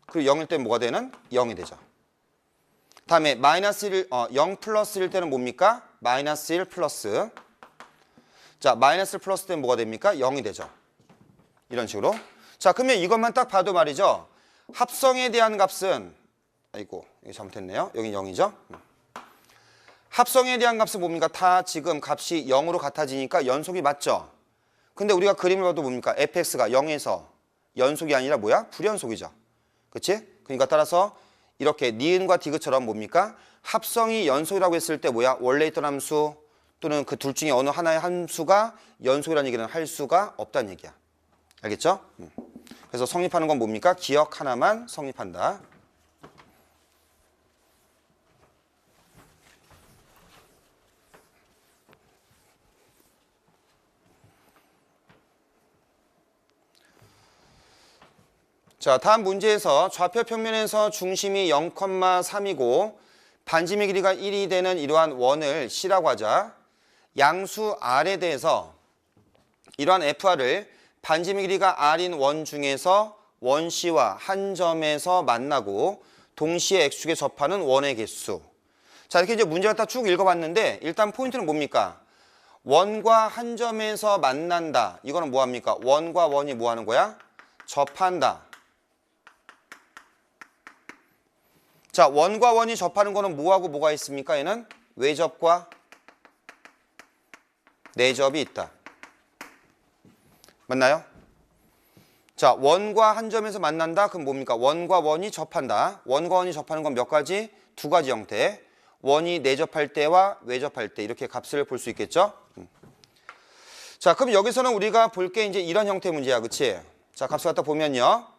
그리고 0일 때는 뭐가 되는? 0이 되죠. 다음에 마이너스 1, 0 플러스 1일 때는 뭡니까? 마이너스 1 플러스. 자, 마이너스 1 플러스 때는 뭐가 됩니까? 0이 되죠. 이런 식으로. 자, 그러면 이것만 딱 봐도 말이죠. 합성에 대한 값은, 아이고, 이거 잘못했네요. 여기 0이죠. 합성에 대한 값은 뭡니까? 다 지금 값이 0으로 같아지니까 연속이 맞죠. 근데 우리가 그림을 봐도 뭡니까? fx가 0에서 연속이 아니라 뭐야? 불연속이죠. 그치? 그러니까 따라서 이렇게 니은과 디귿처럼 뭡니까? 합성이 연속이라고 했을 때 뭐야? 원래 있던 함수 또는 그 둘 중에 어느 하나의 함수가 연속이라는 얘기는 할 수가 없다는 얘기야. 알겠죠? 그래서 성립하는 건 뭡니까? 기억 하나만 성립한다. 자, 다음 문제에서 좌표 평면에서 중심이 0,3이고 반지름의 길이가 1이 되는 이러한 원을 C라고 하자. 양수 R에 대해서 이러한 FR을 반지름의 길이가 R인 원 중에서 원 C와 한 점에서 만나고 동시에 X축에 접하는 원의 개수. 자, 이렇게 이제 문제 갖다 쭉 읽어봤는데 일단 포인트는 뭡니까? 원과 한 점에서 만난다. 이거는 뭐합니까? 원과 원이 뭐 하는 거야? 접한다. 자, 원과 원이 접하는 거는 뭐하고 뭐가 있습니까? 얘는 외접과 내접이 있다. 맞나요? 자, 원과 한 점에서 만난다. 그럼 뭡니까? 원과 원이 접한다. 원과 원이 접하는 건 몇 가지? 두 가지 형태. 원이 내접할 때와 외접할 때 이렇게 값을 볼 수 있겠죠? 자, 그럼 여기서는 우리가 볼 게 이제 이런 형태 문제야. 그치? 자, 값을 갖다 보면요.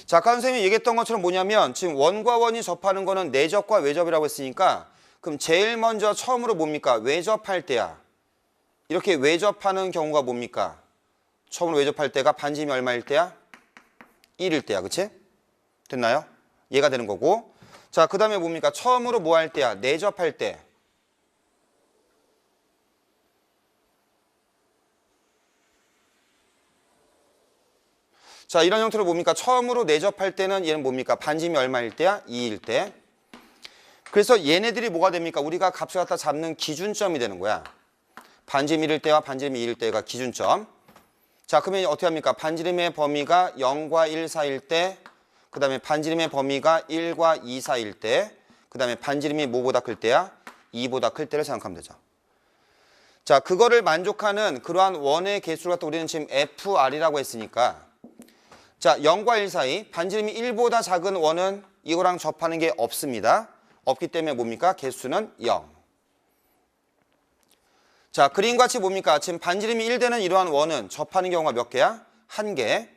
자, 아까 선생님이 얘기했던 것처럼 뭐냐면 지금 원과 원이 접하는 거는 내접과 외접이라고 했으니까 그럼 제일 먼저 처음으로 뭡니까? 외접할 때야. 이렇게 외접하는 경우가 뭡니까? 처음으로 외접할 때가 반지름이 얼마일 때야? 1일 때야. 그치? 됐나요? 얘가 되는 거고. 자, 그 다음에 뭡니까? 처음으로 뭐 할 때야? 내접할 때. 자, 이런 형태로 뭡니까? 처음으로 내접할 때는 얘는 뭡니까? 반지름이 얼마일 때야? 2일 때. 그래서 얘네들이 뭐가 됩니까? 우리가 값을 갖다 잡는 기준점이 되는 거야. 반지름 1일 때와 반지름 2일 때가 기준점. 자, 그러면 어떻게 합니까? 반지름의 범위가 0과 1 사이일 때, 그 다음에 반지름의 범위가 1과 2 사이일 때, 그 다음에 반지름이 뭐보다 클 때야? 2보다 클 때를 생각하면 되죠. 자, 그거를 만족하는 그러한 원의 개수를 갖다 우리는 지금 FR이라고 했으니까, 자, 0과 1 사이, 반지름이 1보다 작은 원은 이거랑 접하는 게 없습니다. 없기 때문에 뭡니까? 개수는 0. 자, 그림과 같이 뭡니까? 지금 반지름이 1 되는 이러한 원은 접하는 경우가 몇 개야? 1개.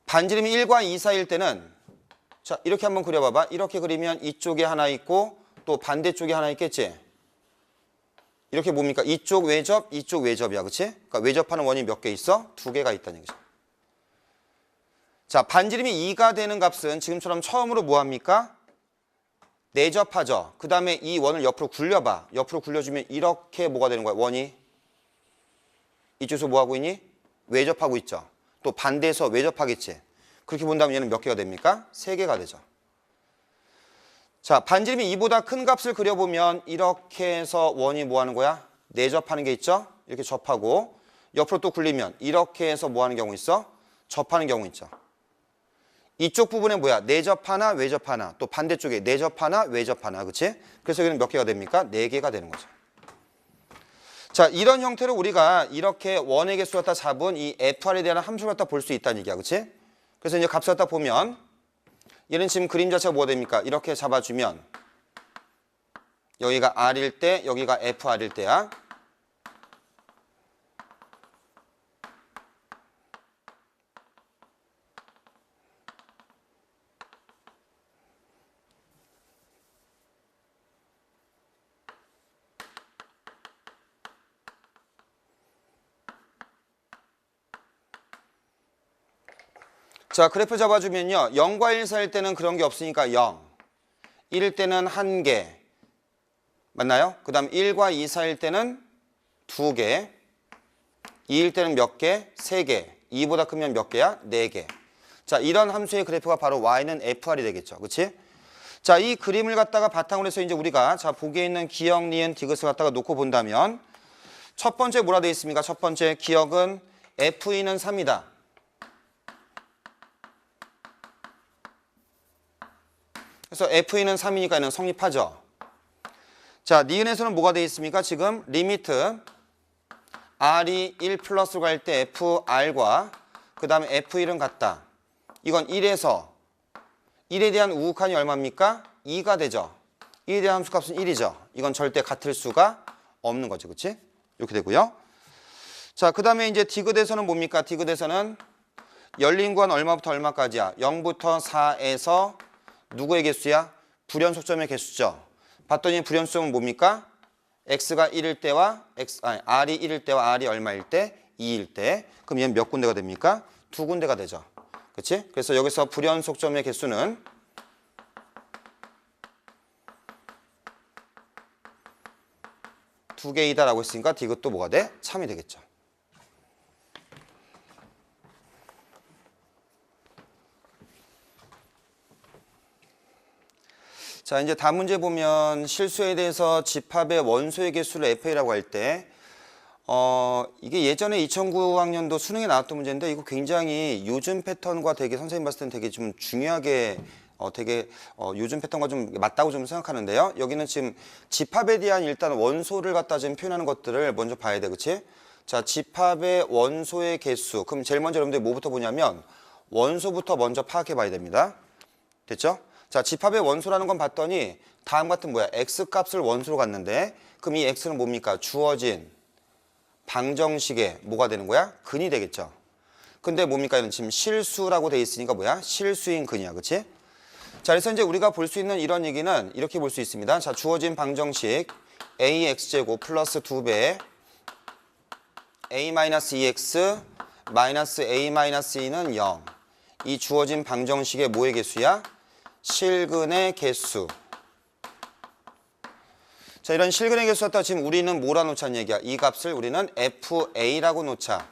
반지름이 1과 2 사이일 때는 자, 이렇게 한번 그려봐봐. 이렇게 그리면 이쪽에 하나 있고 또 반대쪽에 하나 있겠지? 이렇게 뭡니까? 이쪽 외접, 이쪽 외접이야. 그치? 그러니까 외접하는 원이 몇 개 있어? 2개가 있다는 얘기죠. 자, 반지름이 2가 되는 값은 지금처럼 처음으로 뭐 합니까? 내접하죠. 그 다음에 이 원을 옆으로 굴려봐. 옆으로 굴려주면 이렇게 뭐가 되는 거야? 원이 이쪽에서 뭐 하고 있니? 외접하고 있죠. 또 반대에서 외접하겠지. 그렇게 본다면 얘는 몇 개가 됩니까? 3개가 되죠. 자, 반지름이 2보다 큰 값을 그려보면 이렇게 해서 원이 뭐 하는 거야? 내접하는 게 있죠. 이렇게 접하고 옆으로 또 굴리면 이렇게 해서 뭐 하는 경우 있어? 접하는 경우 있죠. 이쪽 부분에 뭐야? 내접 하나, 외접 하나. 또 반대쪽에 내접 하나, 외접 하나. 그치? 그래서 여기는 몇 개가 됩니까? 4개가 되는 거죠. 자, 이런 형태로 우리가 이렇게 원의 개수를 갖다 잡은 이 FR에 대한 함수를 갖다 볼 수 있다는 얘기야. 그치? 그래서 이제 값을 갖다 보면 얘는 지금 그림 자체가 뭐가 됩니까? 이렇게 잡아주면 여기가 R일 때, 여기가 FR일 때야. 자, 그래프 잡아주면요. 0과 1 사이일 때는 그런 게 없으니까 0. 1일 때는 1개. 맞나요? 그 다음 1과 2 사이일 때는 2개. 2일 때는 몇 개? 3개. 2보다 크면 몇 개야? 4개. 자, 이런 함수의 그래프가 바로 y는 FR이 되겠죠. 그치? 자, 이 그림을 갖다가 바탕으로 해서 이제 우리가 자, 보기에 있는 기역, 니은, 디귿을 갖다가 놓고 본다면 첫 번째 뭐라 되어 있습니까? 첫 번째 기역은 F는 3이다. 그래서 F는 3이니까 얘는 성립하죠. 자, 니은에서는 뭐가 되어 있습니까? 지금 리미트 R이 1 플러스로 갈 때 FR과 그 다음에 F1은 같다. 이건 1에서 1에 대한 우극한이 얼마입니까? 2가 되죠. 2에 대한 함수값은 1이죠. 이건 절대 같을 수가 없는 거죠. 그치? 이렇게 되고요. 자, 그 다음에 이제 디귿에서는 뭡니까? 디귿에서는 열린 구간 얼마부터 얼마까지야? 0부터 4에서 누구의 개수야? 불연속점의 개수죠. 봤더니 불연속점은 뭡니까? x가 1일 때와 r이 1일 때와 r이 얼마일 때? 2일 때. 그럼 얘는 몇 군데가 됩니까? 2군데가 되죠. 그렇지? 그래서 여기서 불연속점의 개수는 두 개이다라고 했으니까 디귿도 뭐가 돼? 참이 되겠죠. 자, 이제 다음 문제 보면 실수에 대해서 집합의 원소의 개수를 FA라고 할 때 이게 예전에 2009학년도 수능에 나왔던 문제인데 이거 굉장히 요즘 패턴과 되게 선생님 봤을 때는 되게 좀 중요하게 요즘 패턴과 좀 맞다고 좀 생각하는데요. 여기는 지금 집합에 대한 일단 원소를 갖다 지금 표현하는 것들을 먼저 봐야 돼. 그치? 자, 집합의 원소의 개수. 그럼 제일 먼저 여러분들이 뭐부터 보냐면 원소부터 먼저 파악해 봐야 됩니다. 됐죠? 자, 집합의 원소라는 건 봤더니 다음 같은 뭐야? x값을 원소로 갔는데 그럼 이 x는 뭡니까? 주어진 방정식의 뭐가 되는 거야? 근이 되겠죠. 근데 뭡니까? 이는 지금 실수라고 돼 있으니까 뭐야? 실수인 근이야. 그치? 자, 그래서 이제 우리가 볼 수 있는 이런 얘기는 이렇게 볼 수 있습니다. 자, 주어진 방정식 ax제곱 플러스 2배 a-2x 마이너스 a-2는 0. 이 주어진 방정식의 뭐의 개수야? 실근의 개수. 자, 이런 실근의 개수 갖다 지금 우리는 뭐라 놓자는 얘기야? 이 값을 우리는 fa라고 놓자.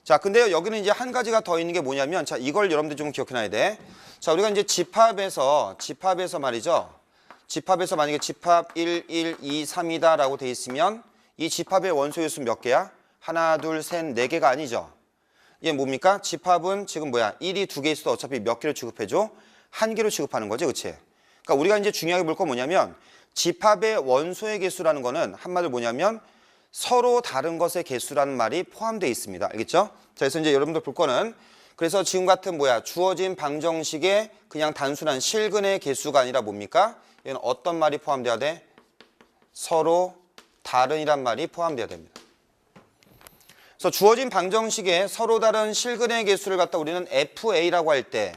자, 근데요, 여기는 이제 한 가지가 더 있는 게 뭐냐면, 자, 이걸 여러분들 좀 기억해놔야 돼. 자, 우리가 이제 집합에서 말이죠. 집합에서 만약에 집합 1, 1, 2, 3이다 라고 돼 있으면 이 집합의 원소의 수 몇 개야? 하나, 둘, 셋, 네 개가 아니죠. 이게 뭡니까? 집합은 지금 뭐야? 1이 두 개 있어도 어차피 몇 개로 취급해줘? 한 개로 취급하는 거지, 그치? 그러니까 우리가 이제 중요하게 볼 건 뭐냐면 집합의 원소의 개수라는 거는 한마디로 뭐냐면 서로 다른 것의 개수라는 말이 포함되어 있습니다. 알겠죠? 자, 그래서 이제 여러분들 볼 거는 그래서 지금 같은 뭐야? 주어진 방정식의 그냥 단순한 실근의 개수가 아니라 뭡니까? 얘는 어떤 말이 포함돼야 돼? 서로 다른이란 말이 포함돼야 됩니다. 그래서 주어진 방정식에 서로 다른 실근의 개수를 갖다 우리는 FA라고 할 때,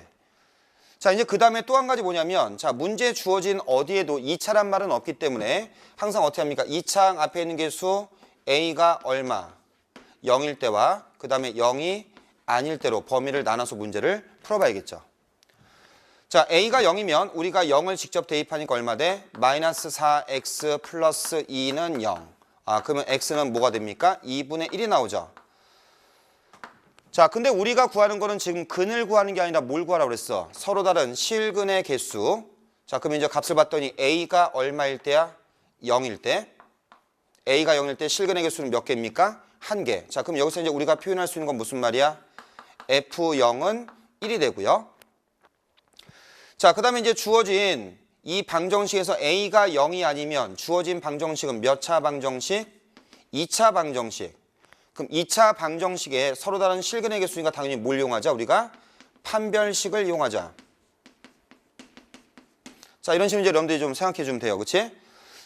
자, 이제 그 다음에 또 한 가지 뭐냐면, 자, 문제 주어진 어디에도 2차란 말은 없기 때문에 항상 어떻게 합니까? 2차 앞에 있는 개수 A가 얼마? 0일 때와 그 다음에 0이 아닐 때로 범위를 나눠서 문제를 풀어봐야겠죠. 자, A가 0이면 우리가 0을 직접 대입하니까 얼마 돼? 마이너스 4x 플러스 2는 0. 아, 그러면 x는 뭐가 됩니까? 2분의 1이 나오죠. 자, 근데 우리가 구하는 거는 지금 근을 구하는 게 아니라 뭘 구하라고 그랬어? 서로 다른 실근의 개수. 자, 그러면 이제 값을 봤더니 a가 얼마일 때야? 0일 때. a가 0일 때 실근의 개수는 몇 개입니까? 1개. 자, 그럼 여기서 이제 우리가 표현할 수 있는 건 무슨 말이야? f0은 1이 되고요. 자, 그 다음에 이제 주어진 이 방정식에서 a가 0이 아니면 주어진 방정식은 몇 차 방정식? 2차 방정식. 그럼 2차 방정식에 서로 다른 실근의 개수니까 당연히 뭘 이용하자? 우리가 판별식을 이용하자. 자, 이런 식으로 이제 여러분들이 좀 생각해 주면 돼요. 그치?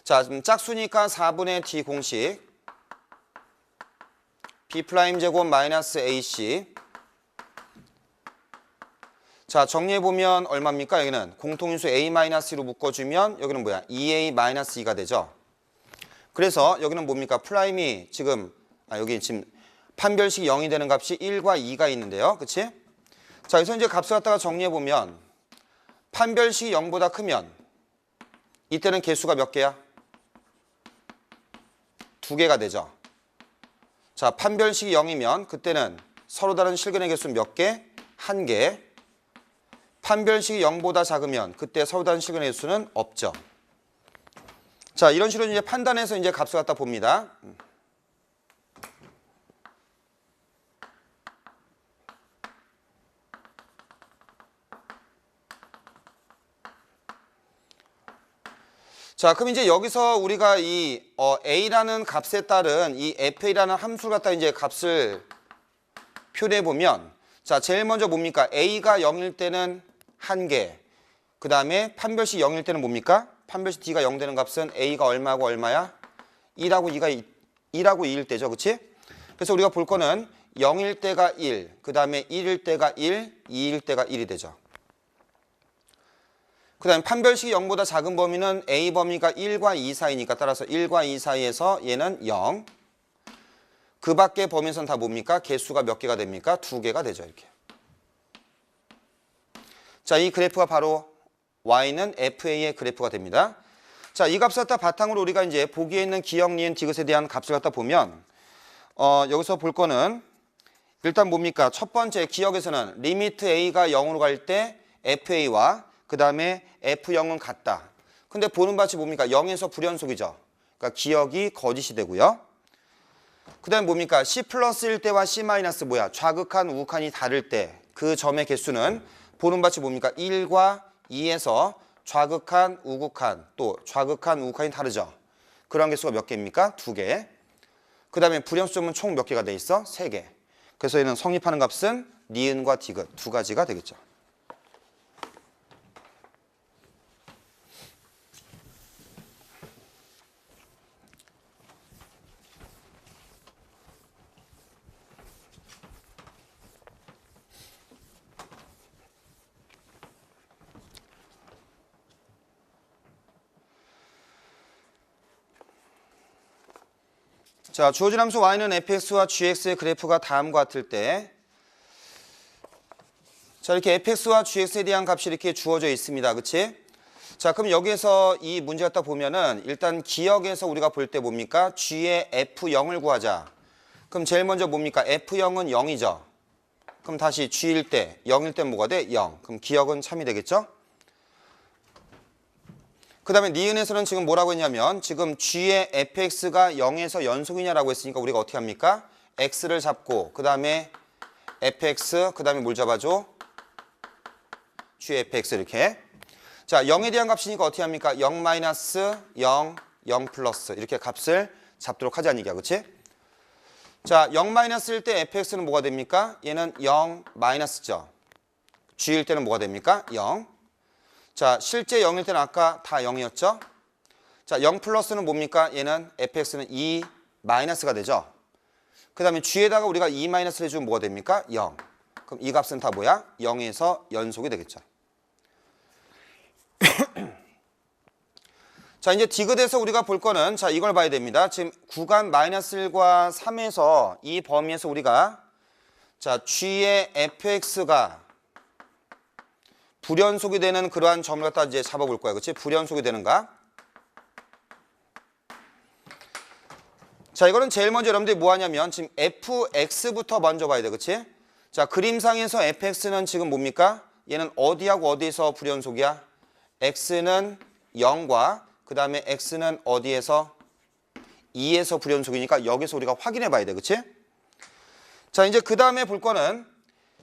자, 짝수니까 4분의 d 공식 b'제곱 마이너스 ac. 자, 정리해보면 얼마입니까? 여기는 공통인수 a-2로 묶어주면 여기는 뭐야? 2a-2가 되죠. 그래서 여기는 뭡니까? 프라임이 지금 여기 지금 판별식이 0이 되는 값이 1과 2가 있는데요. 그치? 자, 여기서 이제 값을 갖다가 정리해보면 판별식이 0보다 크면 이때는 개수가 몇 개야? 2개가 되죠. 자, 판별식이 0이면 그때는 서로 다른 실근의 개수는 몇 개? 1개. 판별식이 0보다 작으면 그때 서로 다른 실근의 개수는 없죠. 자, 이런 식으로 이제 판단해서 이제 값을 갖다 봅니다. 자, 그럼 이제 여기서 우리가 이 a라는 값에 따른 이 fa라는 함수를 갖다 이제 값을 표현해 보면, 자, 제일 먼저 뭡니까? a가 0일 때는 1개. 그 다음에 판별식 0일 때는 뭡니까? 판별식 d가 0 되는 값은 a가 얼마고 얼마야? 2라고 2일 때죠. 그치? 그래서 우리가 볼 거는 0일 때가 1, 그 다음에 1일 때가 1, 2일 때가 1이 되죠. 그 다음에 판별식이 0보다 작은 범위는 a 범위가 1과 2 사이니까 따라서 1과 2 사이에서 얘는 0. 그 밖의 범위에서는 다 뭡니까? 개수가 몇 개가 됩니까? 2개가 되죠. 이렇게. 자, 이 그래프가 바로 y는 fa의 그래프가 됩니다. 자, 이 값을 갖다 바탕으로 우리가 이제 보기에 있는 기역, 니은, 디귿에 대한 값을 갖다 보면 여기서 볼 거는 일단 뭡니까? 첫 번째 기역에서는 리미트 a가 0으로 갈 때 fa와 그 다음에 f0은 같다. 근데 보는 바치 뭡니까? 0에서 불연속이죠. 그러니까 기역이 거짓이 되고요. 그 다음에 뭡니까? c 플러스일 때와 c 마이너스 뭐야? 좌극한, 우극한이 다를 때 그 점의 개수는 보는 바치 뭡니까? 1과 2에서 좌극한, 우극한, 또 좌극한, 우극한이 다르죠. 그런 개수가 몇 개입니까? 2개. 그 다음에 불연수점은 총 몇 개가 돼 있어? 3개. 그래서 얘는 성립하는 값은 니은과 디귿 두 가지가 되겠죠. 자, 주어진 함수 y는 fx와 gx의 그래프가 다음과 같을 때, 자, 이렇게 fx와 gx에 대한 값이 이렇게 주어져 있습니다. 그치? 자, 그럼 여기에서 이 문제 갖다 보면은 일단 기억에서 우리가 볼 때 뭡니까? g의 f0을 구하자. 그럼 제일 먼저 뭡니까? f0은 0이죠. 그럼 다시 g일 때, 0일 때 뭐가 돼? 0. 그럼 기억은 참이 되겠죠? 그 다음에 니은에서는 지금 뭐라고 했냐면 지금 g의 fx가 0에서 연속이냐라고 했으니까 우리가 어떻게 합니까? x를 잡고 그 다음에 fx 그 다음에 뭘 잡아줘? g의 fx 이렇게. 자, 0에 대한 값이니까 어떻게 합니까? 0 마이너스 0, 0 플러스 이렇게 값을 잡도록 하자는 얘기야. 그치? 자, 0 마이너스일 때 fx는 뭐가 됩니까? 얘는 0 마이너스죠. g일 때는 뭐가 됩니까? 0. 자, 실제 0일 때는 아까 다 0이었죠? 자, 0 플러스는 뭡니까? 얘는 fx는 2 마이너스가 되죠? 그 다음에 g에다가 우리가 2 마이너스를 해주면 뭐가 됩니까? 0. 그럼 이 값은 다 뭐야? 0에서 연속이 되겠죠. 자, 이제 디귿에서 우리가 볼 거는 자, 이걸 봐야 됩니다. 지금 구간 마이너스 1과 3에서 이 범위에서 우리가 자, g의 fx가 불연속이 되는 그러한 점을 갖다 이제 잡아볼 거야. 그렇지? 불연속이 되는가? 자, 이거는 제일 먼저 여러분들이 뭐 하냐면 지금 fx부터 먼저 봐야 돼. 그렇지? 자, 그림상에서 fx는 지금 뭡니까? 얘는 어디하고 어디에서 불연속이야? x는 0과 그 다음에 x는 어디에서? 2에서 불연속이니까 여기서 우리가 확인해 봐야 돼. 그렇지? 자, 이제 그 다음에 볼 거는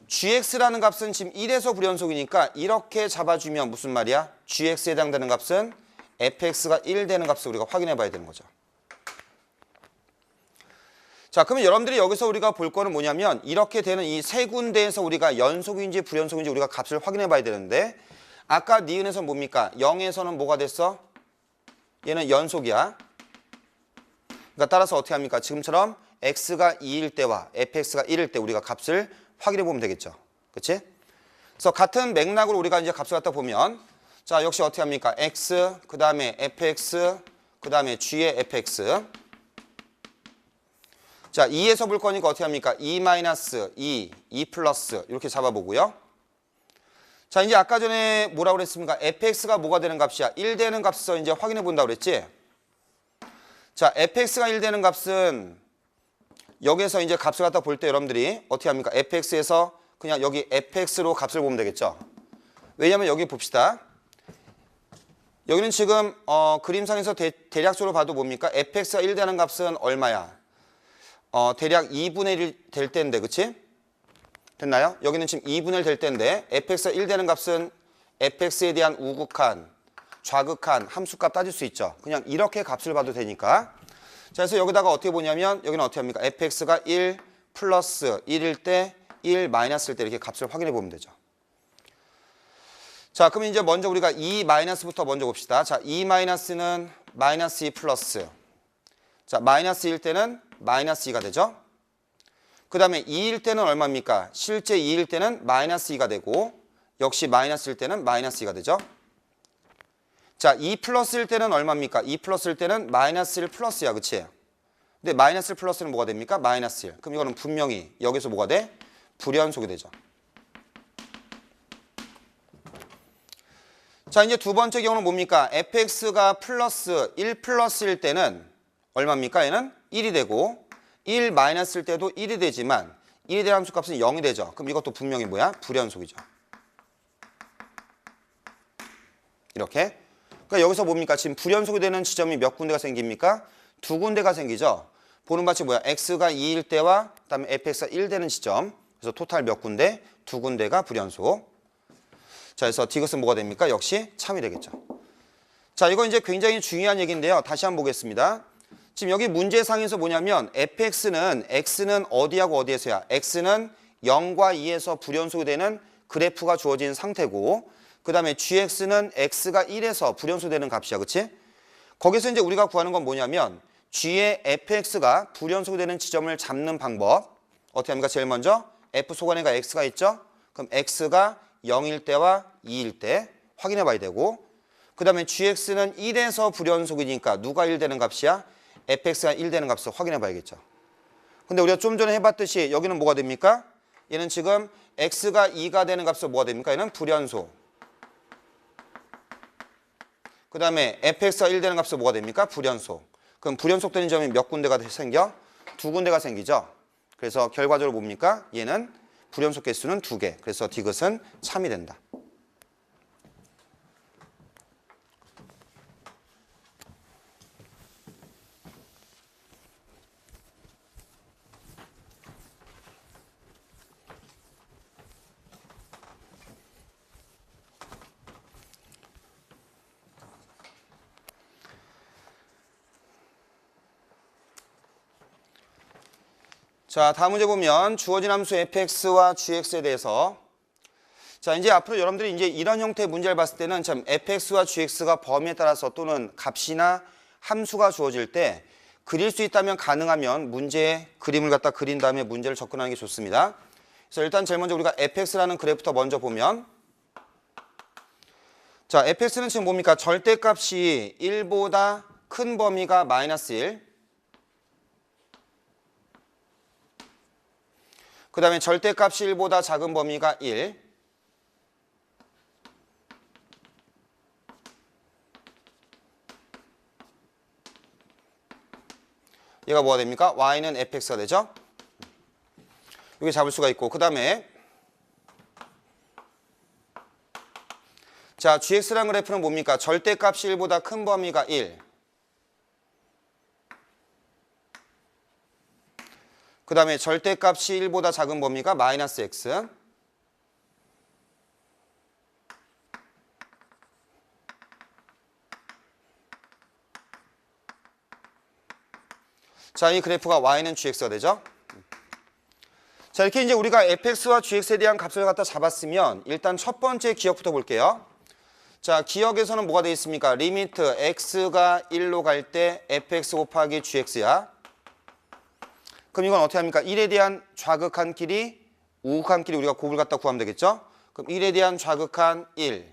gx라는 값은 지금 1에서 불연속이니까 이렇게 잡아주면 무슨 말이야? gx에 해당되는 값은 fx가 1 되는 값을 우리가 확인해 봐야 되는 거죠. 자, 그러면 여러분들이 여기서 우리가 볼 거는 뭐냐면 이렇게 되는 이 세 군데에서 우리가 연속인지 불연속인지 우리가 값을 확인해 봐야 되는데 아까 니은에서 뭡니까? 0에서는 뭐가 됐어? 얘는 연속이야. 그러니까 따라서 어떻게 합니까? 지금처럼 x가 2일 때와 fx가 1일 때 우리가 값을 확인해 보면 되겠죠. 그렇지? 그래서 같은 맥락으로 우리가 이제 값을 갖다 보면 자, 역시 어떻게 합니까? x 그 다음에 fx 그 다음에 g의 fx. 자, 2에서 볼 거니까 어떻게 합니까? 2 마이너스 2, 2 플러스 이렇게 잡아보고요. 자, 이제 아까 전에 뭐라고 그랬습니까? fx가 뭐가 되는 값이야? 1 되는 값에서 이제 확인해 본다고 그랬지? 자, fx가 1 되는 값은 여기에서 이제 값을 갖다 볼 때 여러분들이 어떻게 합니까? fx에서 그냥 여기 fx로 값을 보면 되겠죠. 왜냐면 여기 봅시다. 여기는 지금 그림상에서 대략적으로 봐도 뭡니까? fx가 1 되는 값은 얼마야? 대략 2분의 1 될 때인데, 그치? 됐나요? 여기는 지금 2분의 1 될 때인데 fx가 1 되는 값은 fx에 대한 우극한, 좌극한 함수값 따질 수 있죠. 그냥 이렇게 값을 봐도 되니까. 자, 그래서 여기다가 어떻게 보냐면 여기는 어떻게 합니까? fx가 1 플러스 1일 때 1 마이너스일 때 이렇게 값을 확인해 보면 되죠. 자, 그럼 이제 먼저 우리가 2 마이너스부터 먼저 봅시다. 자, 2 마이너스는 마이너스 2 플러스. 자, 마이너스 1일 때는 마이너스 2가 되죠. 그 다음에 2일 때는 얼마입니까? 실제 2일 때는 마이너스 2가 되고 역시 마이너스일 때는 마이너스 2가 되죠. 자, 2 플러스일 때는 얼마입니까? 2 플러스일 때는 마이너스 1 플러스야. 그치? 근데 마이너스 1 플러스는 뭐가 됩니까? 마이너스 1. 그럼 이거는 분명히 여기서 뭐가 돼? 불연속이 되죠. 자, 이제 두 번째 경우는 뭡니까? fx가 플러스 1 플러스일 때는 얼마입니까? 얘는 1이 되고 1 마이너스일 때도 1이 되지만 1이 되는 함수값은 0이 되죠. 그럼 이것도 분명히 뭐야? 불연속이죠. 이렇게. 그러니까 여기서 뭡니까? 지금 불연속이 되는 지점이 몇 군데가 생깁니까? 두 군데가 생기죠. 보는 바치 뭐야? x가 2일 때와 그다음에 fx가 1 되는 지점. 그래서 토탈 몇 군데? 두 군데가 불연속. 자, 그래서 디귿은 뭐가 됩니까? 역시 참이 되겠죠. 자, 이거 이제 굉장히 중요한 얘기인데요. 다시 한번 보겠습니다. 지금 여기 문제상에서 뭐냐면 fx는 x는 어디하고 어디에서야? x는 0과 2에서 불연속이 되는 그래프가 주어진 상태고 그 다음에 gx는 x가 1에서 불연속되는 값이야. 그치? 거기서 이제 우리가 구하는 건 뭐냐면 g의 fx가 불연속이 되는 지점을 잡는 방법. 어떻게 합니까? 제일 먼저 f 소관에가 x가 있죠? 그럼 x가 0일 때와 2일 때 확인해 봐야 되고 그 다음에 gx는 1에서 불연속이니까 누가 1 되는 값이야? fx가 1 되는 값을 확인해 봐야겠죠. 근데 우리가 좀 전에 해봤듯이 여기는 뭐가 됩니까? 얘는 지금 x가 2가 되는 값을 뭐가 됩니까? 얘는 불연소. 그 다음에 fx가 1 되는 값은 뭐가 됩니까? 불연속. 그럼 불연속되는 점이 몇 군데가 생겨? 2군데가 생기죠. 그래서 결과적으로 뭡니까? 얘는 불연속 개수는 2개. 그래서 디귿은 참이 된다. 자, 다음 문제 보면 주어진 함수 fx와 gx에 대해서 자, 이제 앞으로 여러분들이 이제 이런 형태의 문제를 봤을 때는 참 fx와 gx가 범위에 따라서 또는 값이나 함수가 주어질 때 그릴 수 있다면 가능하면 문제의 그림을 갖다 그린 다음에 문제를 접근하는 게 좋습니다. 그래서 일단 제일 먼저 우리가 fx라는 그래프부터 먼저 보면 자, fx는 지금 뭡니까? 절대값이 1보다 큰 범위가 마이너스 1 그 다음에 절대값이 1보다 작은 범위가 1 얘가 뭐가 됩니까? y는 fx가 되죠? 이게 잡을 수가 있고 그 다음에 자, gx라는 그래프는 뭡니까? 절대값이 1보다 큰 범위가 1 그 다음에 절대값이 1보다 작은 범위가 마이너스 x 자, 이 그래프가 y는 gx가 되죠. 자, 이렇게 이제 우리가 fx와 gx에 대한 값을 갖다 잡았으면 일단 첫 번째 기억부터 볼게요. 자, 기억에서는 뭐가 되어 있습니까? 리미트 x가 1로 갈 때 fx 곱하기 gx야. 그럼 이건 어떻게 합니까? 1에 대한 좌극한 길이, 우극한 길이 우리가 곱을 갖다 구하면 되겠죠? 그럼 1에 대한 좌극한 1,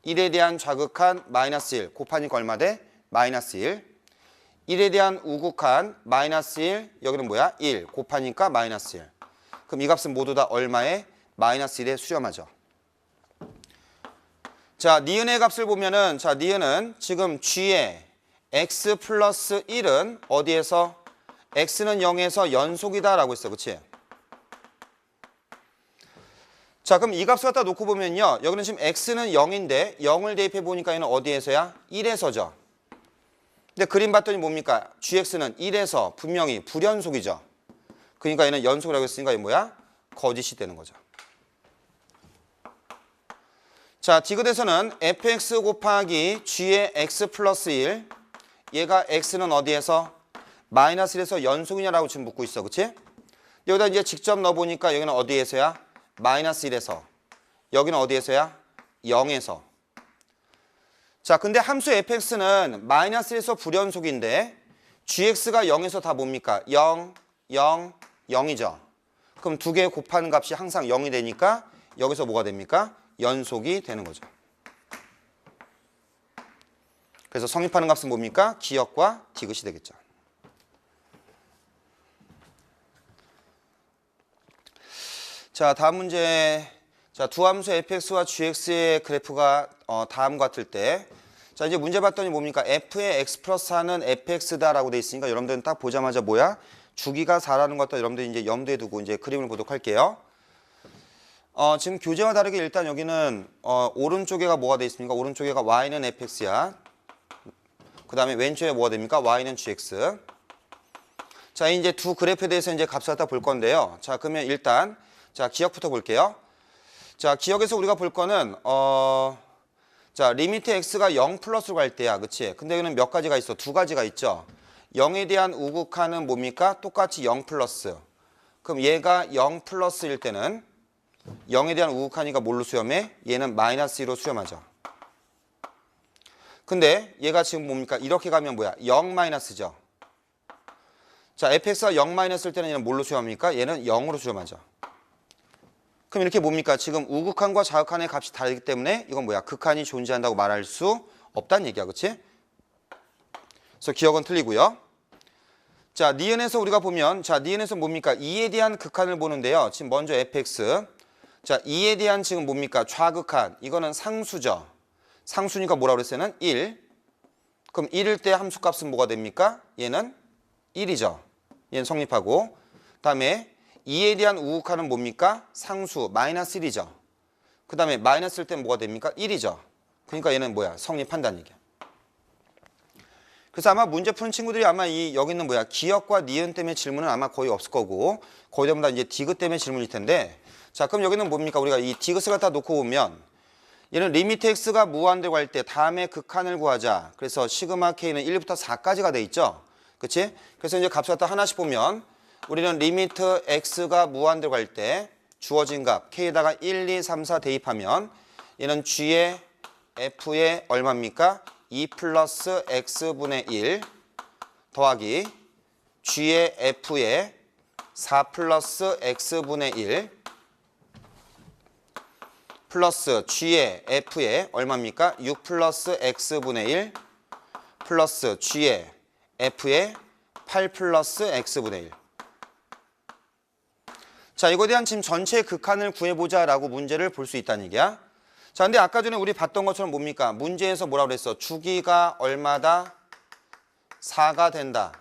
1에 대한 좌극한 마이너스 1 곱하니까 얼마 돼? 마이너스 1. 1에 대한 우극한 마이너스 1, 여기는 뭐야? 1 곱하니까 마이너스 1. 그럼 이 값은 모두 다 얼마에? 마이너스 1에 수렴하죠. 자, 니은의 값을 보면은 자, 니은은 지금 g의 x 플러스 1은 어디에서? x는 0에서 연속이다 라고 했어. 그치? 자, 그럼 이 값을 갖다 놓고 보면요. 여기는 지금 x는 0인데 0을 대입해 보니까 얘는 어디에서야? 1에서죠. 근데 그림 봤더니 뭡니까? gx는 1에서 분명히 불연속이죠. 그러니까 얘는 연속이라고 했으니까 이게 뭐야? 거짓이 되는 거죠. 자, 디귿에서는 fx 곱하기 g의 x 플러스 1 얘가 x는 어디에서? 마이너스 1에서 연속이냐라고 지금 묻고 있어. 그치? 여기다 이제 직접 넣어보니까 여기는 어디에서야? 마이너스 1에서. 여기는 어디에서야? 0에서. 자, 근데 함수 fx는 마이너스 1에서 불연속인데 gx가 0에서 다 뭡니까? 0, 0, 0이죠. 그럼 두 개 곱하는 값이 항상 0이 되니까 여기서 뭐가 됩니까? 연속이 되는 거죠. 그래서 성립하는 값은 뭡니까? 기역과 디귿이 되겠죠. 자, 다음 문제. 자, 두 함수 fx와 gx의 그래프가 다음과 같을 때 자, 이제 문제 봤더니 뭡니까? f의 x 플러스 4는 fx다라고 돼 있으니까 여러분들은 딱 보자마자 뭐야? 주기가 4라는 것도 여러분들이 이제 염두에 두고 이제 그림을 보도록 할게요. 지금 교재와 다르게 일단 여기는 오른쪽에가 뭐가 돼 있습니까? 오른쪽에가 y는 fx야. 그 다음에 왼쪽에 뭐가 됩니까? y는 gx. 자, 이제 두 그래프에 대해서 이제 값을 갖다 볼 건데요. 자, 그러면 일단 자, 기억부터 볼게요. 자, 기억에서 우리가 볼 거는 자, 리미트 x가 0 플러스로 갈 때야. 그치? 근데 여기는 몇 가지가 있어? 두 가지가 있죠. 0에 대한 우극한은 뭡니까? 똑같이 0 플러스. 그럼 얘가 0 플러스일 때는 0에 대한 우극한이가 뭘로 수렴해? 얘는 마이너스 2로 수렴하죠. 근데 얘가 지금 뭡니까? 이렇게 가면 뭐야? 0 마이너스죠. 자, fx가 0 마이너스일 때는 얘는 뭘로 수렴합니까? 얘는 0으로 수렴하죠. 그럼 이렇게 뭡니까? 지금 우극한과 자극한의 값이 다르기 때문에 이건 뭐야? 극한이 존재한다고 말할 수 없다는 얘기야. 그치? 그래서 기억은 틀리고요. 자, 니은에서 우리가 보면, 자, 니은에서 뭡니까? 2에 대한 극한을 보는데요. 지금 먼저 fx. 자, 2에 대한 지금 뭡니까? 좌극한. 이거는 상수죠. 상수니까 뭐라고 그랬어요? 1. 그럼 1일 때 함수값은 뭐가 됩니까? 얘는 1이죠. 얘는 성립하고. 다음에 2에 대한 우극한은 뭡니까? 상수, 마이너스 1이죠. 그 다음에 마이너스일 때 뭐가 됩니까? 1이죠. 그러니까 얘는 뭐야? 성립한다는 얘기야. 그래서 아마 문제 푸는 친구들이 아마 여기 있는 뭐야? 기역과 니은 때문에 질문은 아마 거의 없을 거고, 거의 전부 다 이제 디귿 때문에 질문일 텐데, 자, 그럼 여기는 뭡니까? 우리가 이 디귿을 갖다 놓고 보면, 얘는 리미트 x가 무한대로 갈 때 다음에 극한을 구하자. 그래서 시그마 k는 1부터 4까지가 돼 있죠. 그치? 그래서 이제 값을 갖다 하나씩 보면, 우리는 리미트 x가 무한대로 갈 때 주어진 값 k에다가 1, 2, 3, 4 대입하면, 얘는 g의 f의 얼마입니까? 2 플러스 x분의 1 더하기 g의 f의 4 플러스 x분의 1 플러스 g의 f의 얼마입니까? 6 플러스 x분의 1 플러스 g의 f의 8 플러스 x분의 1. 자, 이거에 대한 지금 전체 극한을 구해보자라고 문제를 볼 수 있다는 얘기야. 자, 근데 아까 전에 우리 봤던 것처럼 뭡니까? 문제에서 뭐라고 그랬어? 주기가 얼마다? 4가 된다.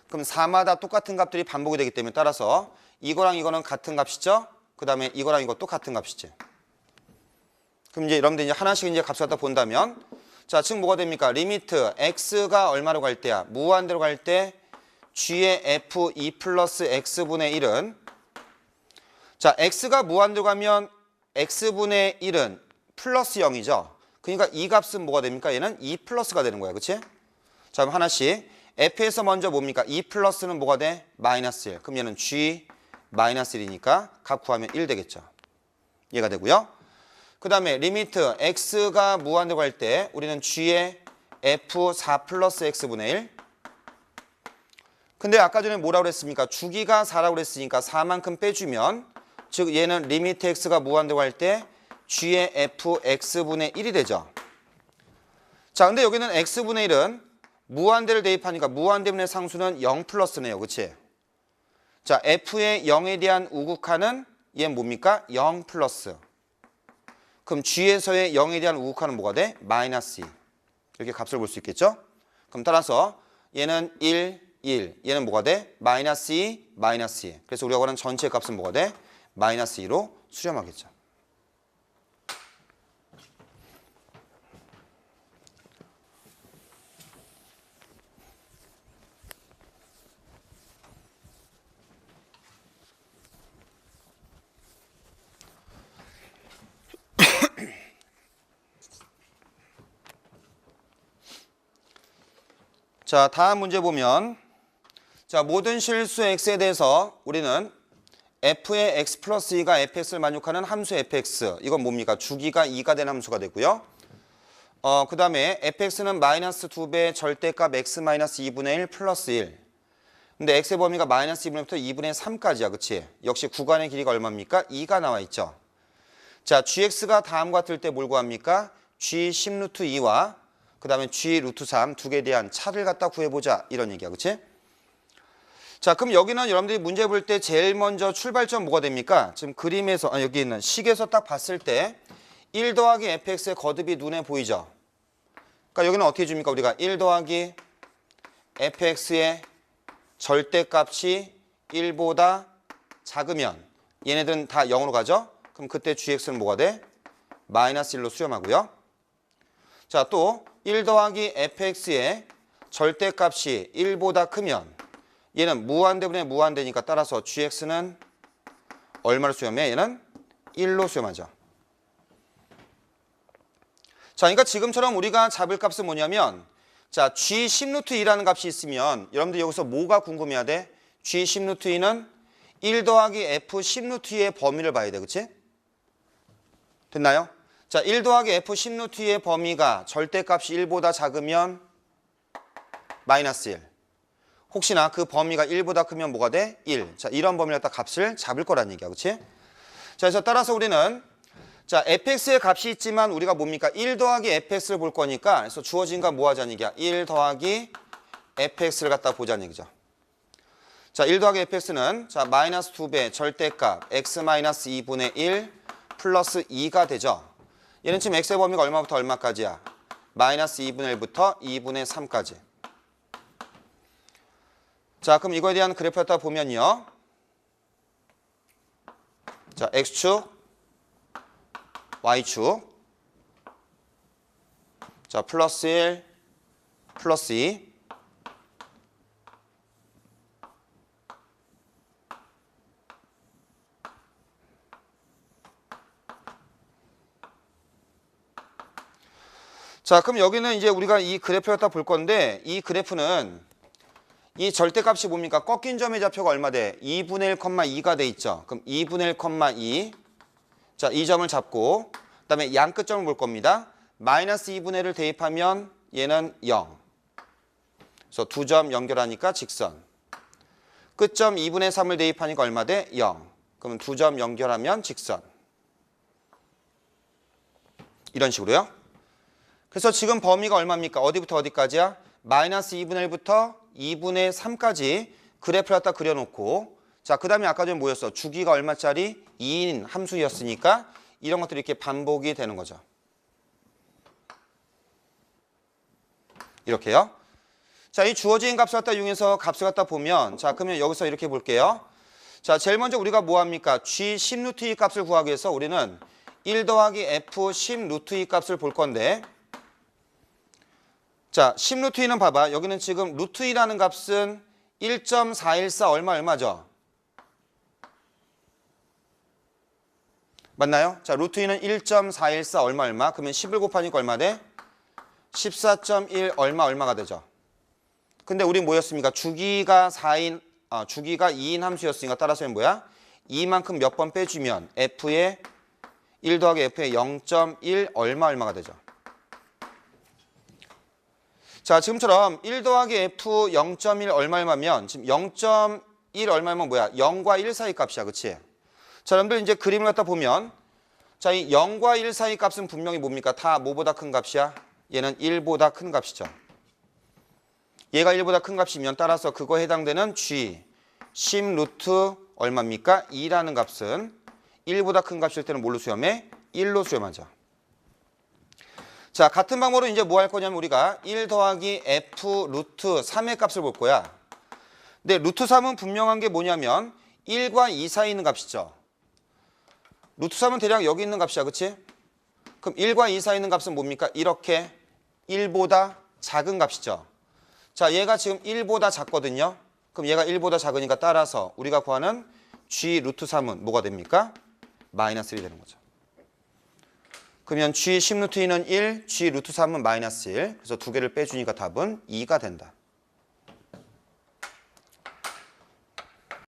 그럼 4마다 똑같은 값들이 반복이 되기 때문에 따라서 이거랑 이거는 같은 값이죠? 그 다음에 이거랑 이것도 같은 값이지. 그럼 이제 여러분들 이제 하나씩 이제 값을 갖다 본다면, 자, 지금 뭐가 됩니까? 리미트 x가 얼마로 갈 때야? 무한대로 갈 때 g의 f 2 플러스 x분의 1은, 자, x가 무한대로 가면 x분의 1은 플러스 0이죠. 그러니까 이 값은 뭐가 됩니까? 얘는 2 플러스가 되는 거야. 그치? 자, 그럼 하나씩. f에서 먼저 뭡니까? 2 플러스는 뭐가 돼? 마이너스 1. 그럼 얘는 g 마이너스 1이니까 값 구하면 1 되겠죠. 얘가 되고요. 그 다음에 리미트 x가 무한대로 갈 때 우리는 g의 f 4 플러스 x분의 1. 근데 아까 전에 뭐라고 그랬습니까? 주기가 4라고 그랬으니까 4만큼 빼주면, 즉 얘는 리미트 x가 무한대로 갈 때 g의 f x분의 1이 되죠. 자, 근데 여기는 x분의 1은 무한대를 대입하니까 무한대분의 상수는 0 플러스네요. 그치? 자, f의 0에 대한 우극한은 얘는 뭡니까? 0 플러스. 그럼 g에서의 0에 대한 우극한은 뭐가 돼? 마이너스 2. 이렇게 값을 볼 수 있겠죠? 그럼 따라서 얘는 1, 1. 얘는 뭐가 돼? 마이너스 2, 마이너스 2. 그래서 우리가 원하는 전체 값은 뭐가 돼? 마이너스 2로 수렴하겠죠. 자, 다음 문제 보면, 자, 모든 실수 x에 대해서 우리는 f의 x 플러스 2가 fx를 만족하는 함수 fx. 이건 뭡니까? 주기가 2가 된 함수가 되고요. 그 다음에 fx는 마이너스 2배 절대값 x 마이너스 2분의 1 플러스 1. 근데 x의 범위가 마이너스 2분의 1부터 2분의 3까지야. 그치? 역시 구간의 길이가 얼마입니까? 2가 나와 있죠. 자, gx가 다음과 같을 때 뭘 구합니까? g 10 루트 2와 그 다음에 g 루트 3 두 개에 대한 차를 갖다 구해보자. 이런 얘기야. 그치? 자, 그럼 여기는 여러분들이 문제 볼 때 제일 먼저 출발점 뭐가 됩니까? 지금 그림에서, 여기 있는 식에서 딱 봤을 때 1 더하기 fx의 거듭이 눈에 보이죠? 그러니까 여기는 어떻게 줍니까? 우리가 1 더하기 fx의 절대값이 1보다 작으면 얘네들은 다 0으로 가죠? 그럼 그때 gx는 뭐가 돼? 마이너스 1로 수렴하고요. 자, 또 1 더하기 fx의 절대값이 1보다 크면 얘는 무한대분의 무한대니까 따라서 gx는 얼마로 수렴해? 얘는 1로 수렴하죠. 자, 그러니까 지금처럼 우리가 잡을 값은 뭐냐면, 자, g 10 루트 2라는 값이 있으면 여러분들 여기서 뭐가 궁금해야 돼? g 10 루트 2는 1 더하기 f 10 루트 2의 범위를 봐야 돼. 그치? 됐나요? 자, 1 더하기 f 10 루트 2의 범위가 절대값이 1보다 작으면 마이너스 1. 혹시나 그 범위가 1보다 크면 뭐가 돼? 1. 자, 이런 범위를 갖다 값을 잡을 거란 얘기야. 그치? 자, 그래서 따라서 우리는, 자, fx의 값이 있지만 우리가 뭡니까? 1 더하기 fx를 볼 거니까, 그래서 주어진 값 뭐 하자는 얘기야? 1 더하기 fx를 갖다 보자는 얘기죠. 자, 1 더하기 fx는 자, 마이너스 2배 절대값 x 마이너스 2분의 1 플러스 2가 되죠. 얘는 지금 x의 범위가 얼마부터 얼마까지야? 마이너스 2분의 1부터 2분의 3까지. 자, 그럼 이거에 대한 그래프였다 보면요. 자, x축, y축. 자, 플러스 1, 플러스 2. 자, 그럼 여기는 이제 우리가 이 그래프를 갖다 볼 건데, 이 그래프는 이 절대값이 뭡니까? 꺾인 점의 좌표가 얼마 돼? 2분의 1,2가 돼 있죠. 그럼 2분의 1,2. 자, 이 점을 잡고, 그 다음에 양 끝점을 볼 겁니다. 마이너스 2분의 1을 대입하면 얘는 0. 그래서 두 점 연결하니까 직선. 끝점 2분의 3을 대입하니까 얼마 돼? 0. 그러면 두 점 연결하면 직선. 이런 식으로요. 그래서 지금 범위가 얼마입니까? 어디부터 어디까지야? 마이너스 2분의 1부터 2분의 3까지 그래프를 갖다 그려놓고, 자, 그 다음에 아까 전에 뭐였어? 주기가 얼마짜리? 2인 함수였으니까 이런 것들이 이렇게 반복이 되는 거죠. 이렇게요. 자, 이 주어진 값을 갖다 이용해서 값을 갖다 보면, 자, 그러면 여기서 이렇게 볼게요. 자, 제일 먼저 우리가 뭐 합니까? g 10 루트 2 값을 구하기 위해서 우리는 1 더하기 f 10 루트 2 값을 볼 건데, 자, 10 루트 2는 봐봐. 여기는 지금 루트 2라는 값은 1.414 얼마죠? 맞나요? 자, 루트 2는 1.414 얼마? 그러면 10을 곱하니까 얼마 돼? 14.1 얼마가 되죠? 근데 우리 뭐였습니까? 주기가 2인 함수였으니까 따라서 뭐야? 2만큼 몇 번 빼주면 f의 1 더하기 f의 0.1 얼마가 되죠? 자, 지금처럼 1 더하기 f 0.1 얼마면 지금 0.1 얼마면 뭐야? 0과 1 사이 값이야. 그치? 자, 여러분들 이제 그림을 갖다 보면, 자, 이 0과 1 사이 값은 분명히 뭡니까? 다 뭐보다 큰 값이야? 얘는 1보다 큰 값이죠. 얘가 1보다 큰 값이면 따라서 그거에 해당되는 g 10 루트 얼마입니까? 2라는 값은 1보다 큰 값일 때는 뭘로 수렴해? 1로 수렴하죠. 자, 같은 방법으로 이제 뭐 할 거냐면 우리가 1 더하기 f 루트 3의 값을 볼 거야. 근데 루트 3은 분명한 게 뭐냐면 1과 2 사이에 있는 값이죠. 루트 3은 대략 여기 있는 값이야. 그치? 그럼 1과 2 사이에 있는 값은 뭡니까? 이렇게 1보다 작은 값이죠. 자, 얘가 지금 1보다 작거든요. 그럼 얘가 1보다 작으니까 따라서 우리가 구하는 g 루트 3은 뭐가 됩니까? 마이너스 1이 되는 거죠. 그러면 g 10 루트 2는 1, g 루트 3은 마이너스 1. 그래서 두 개를 빼주니까 답은 2가 된다.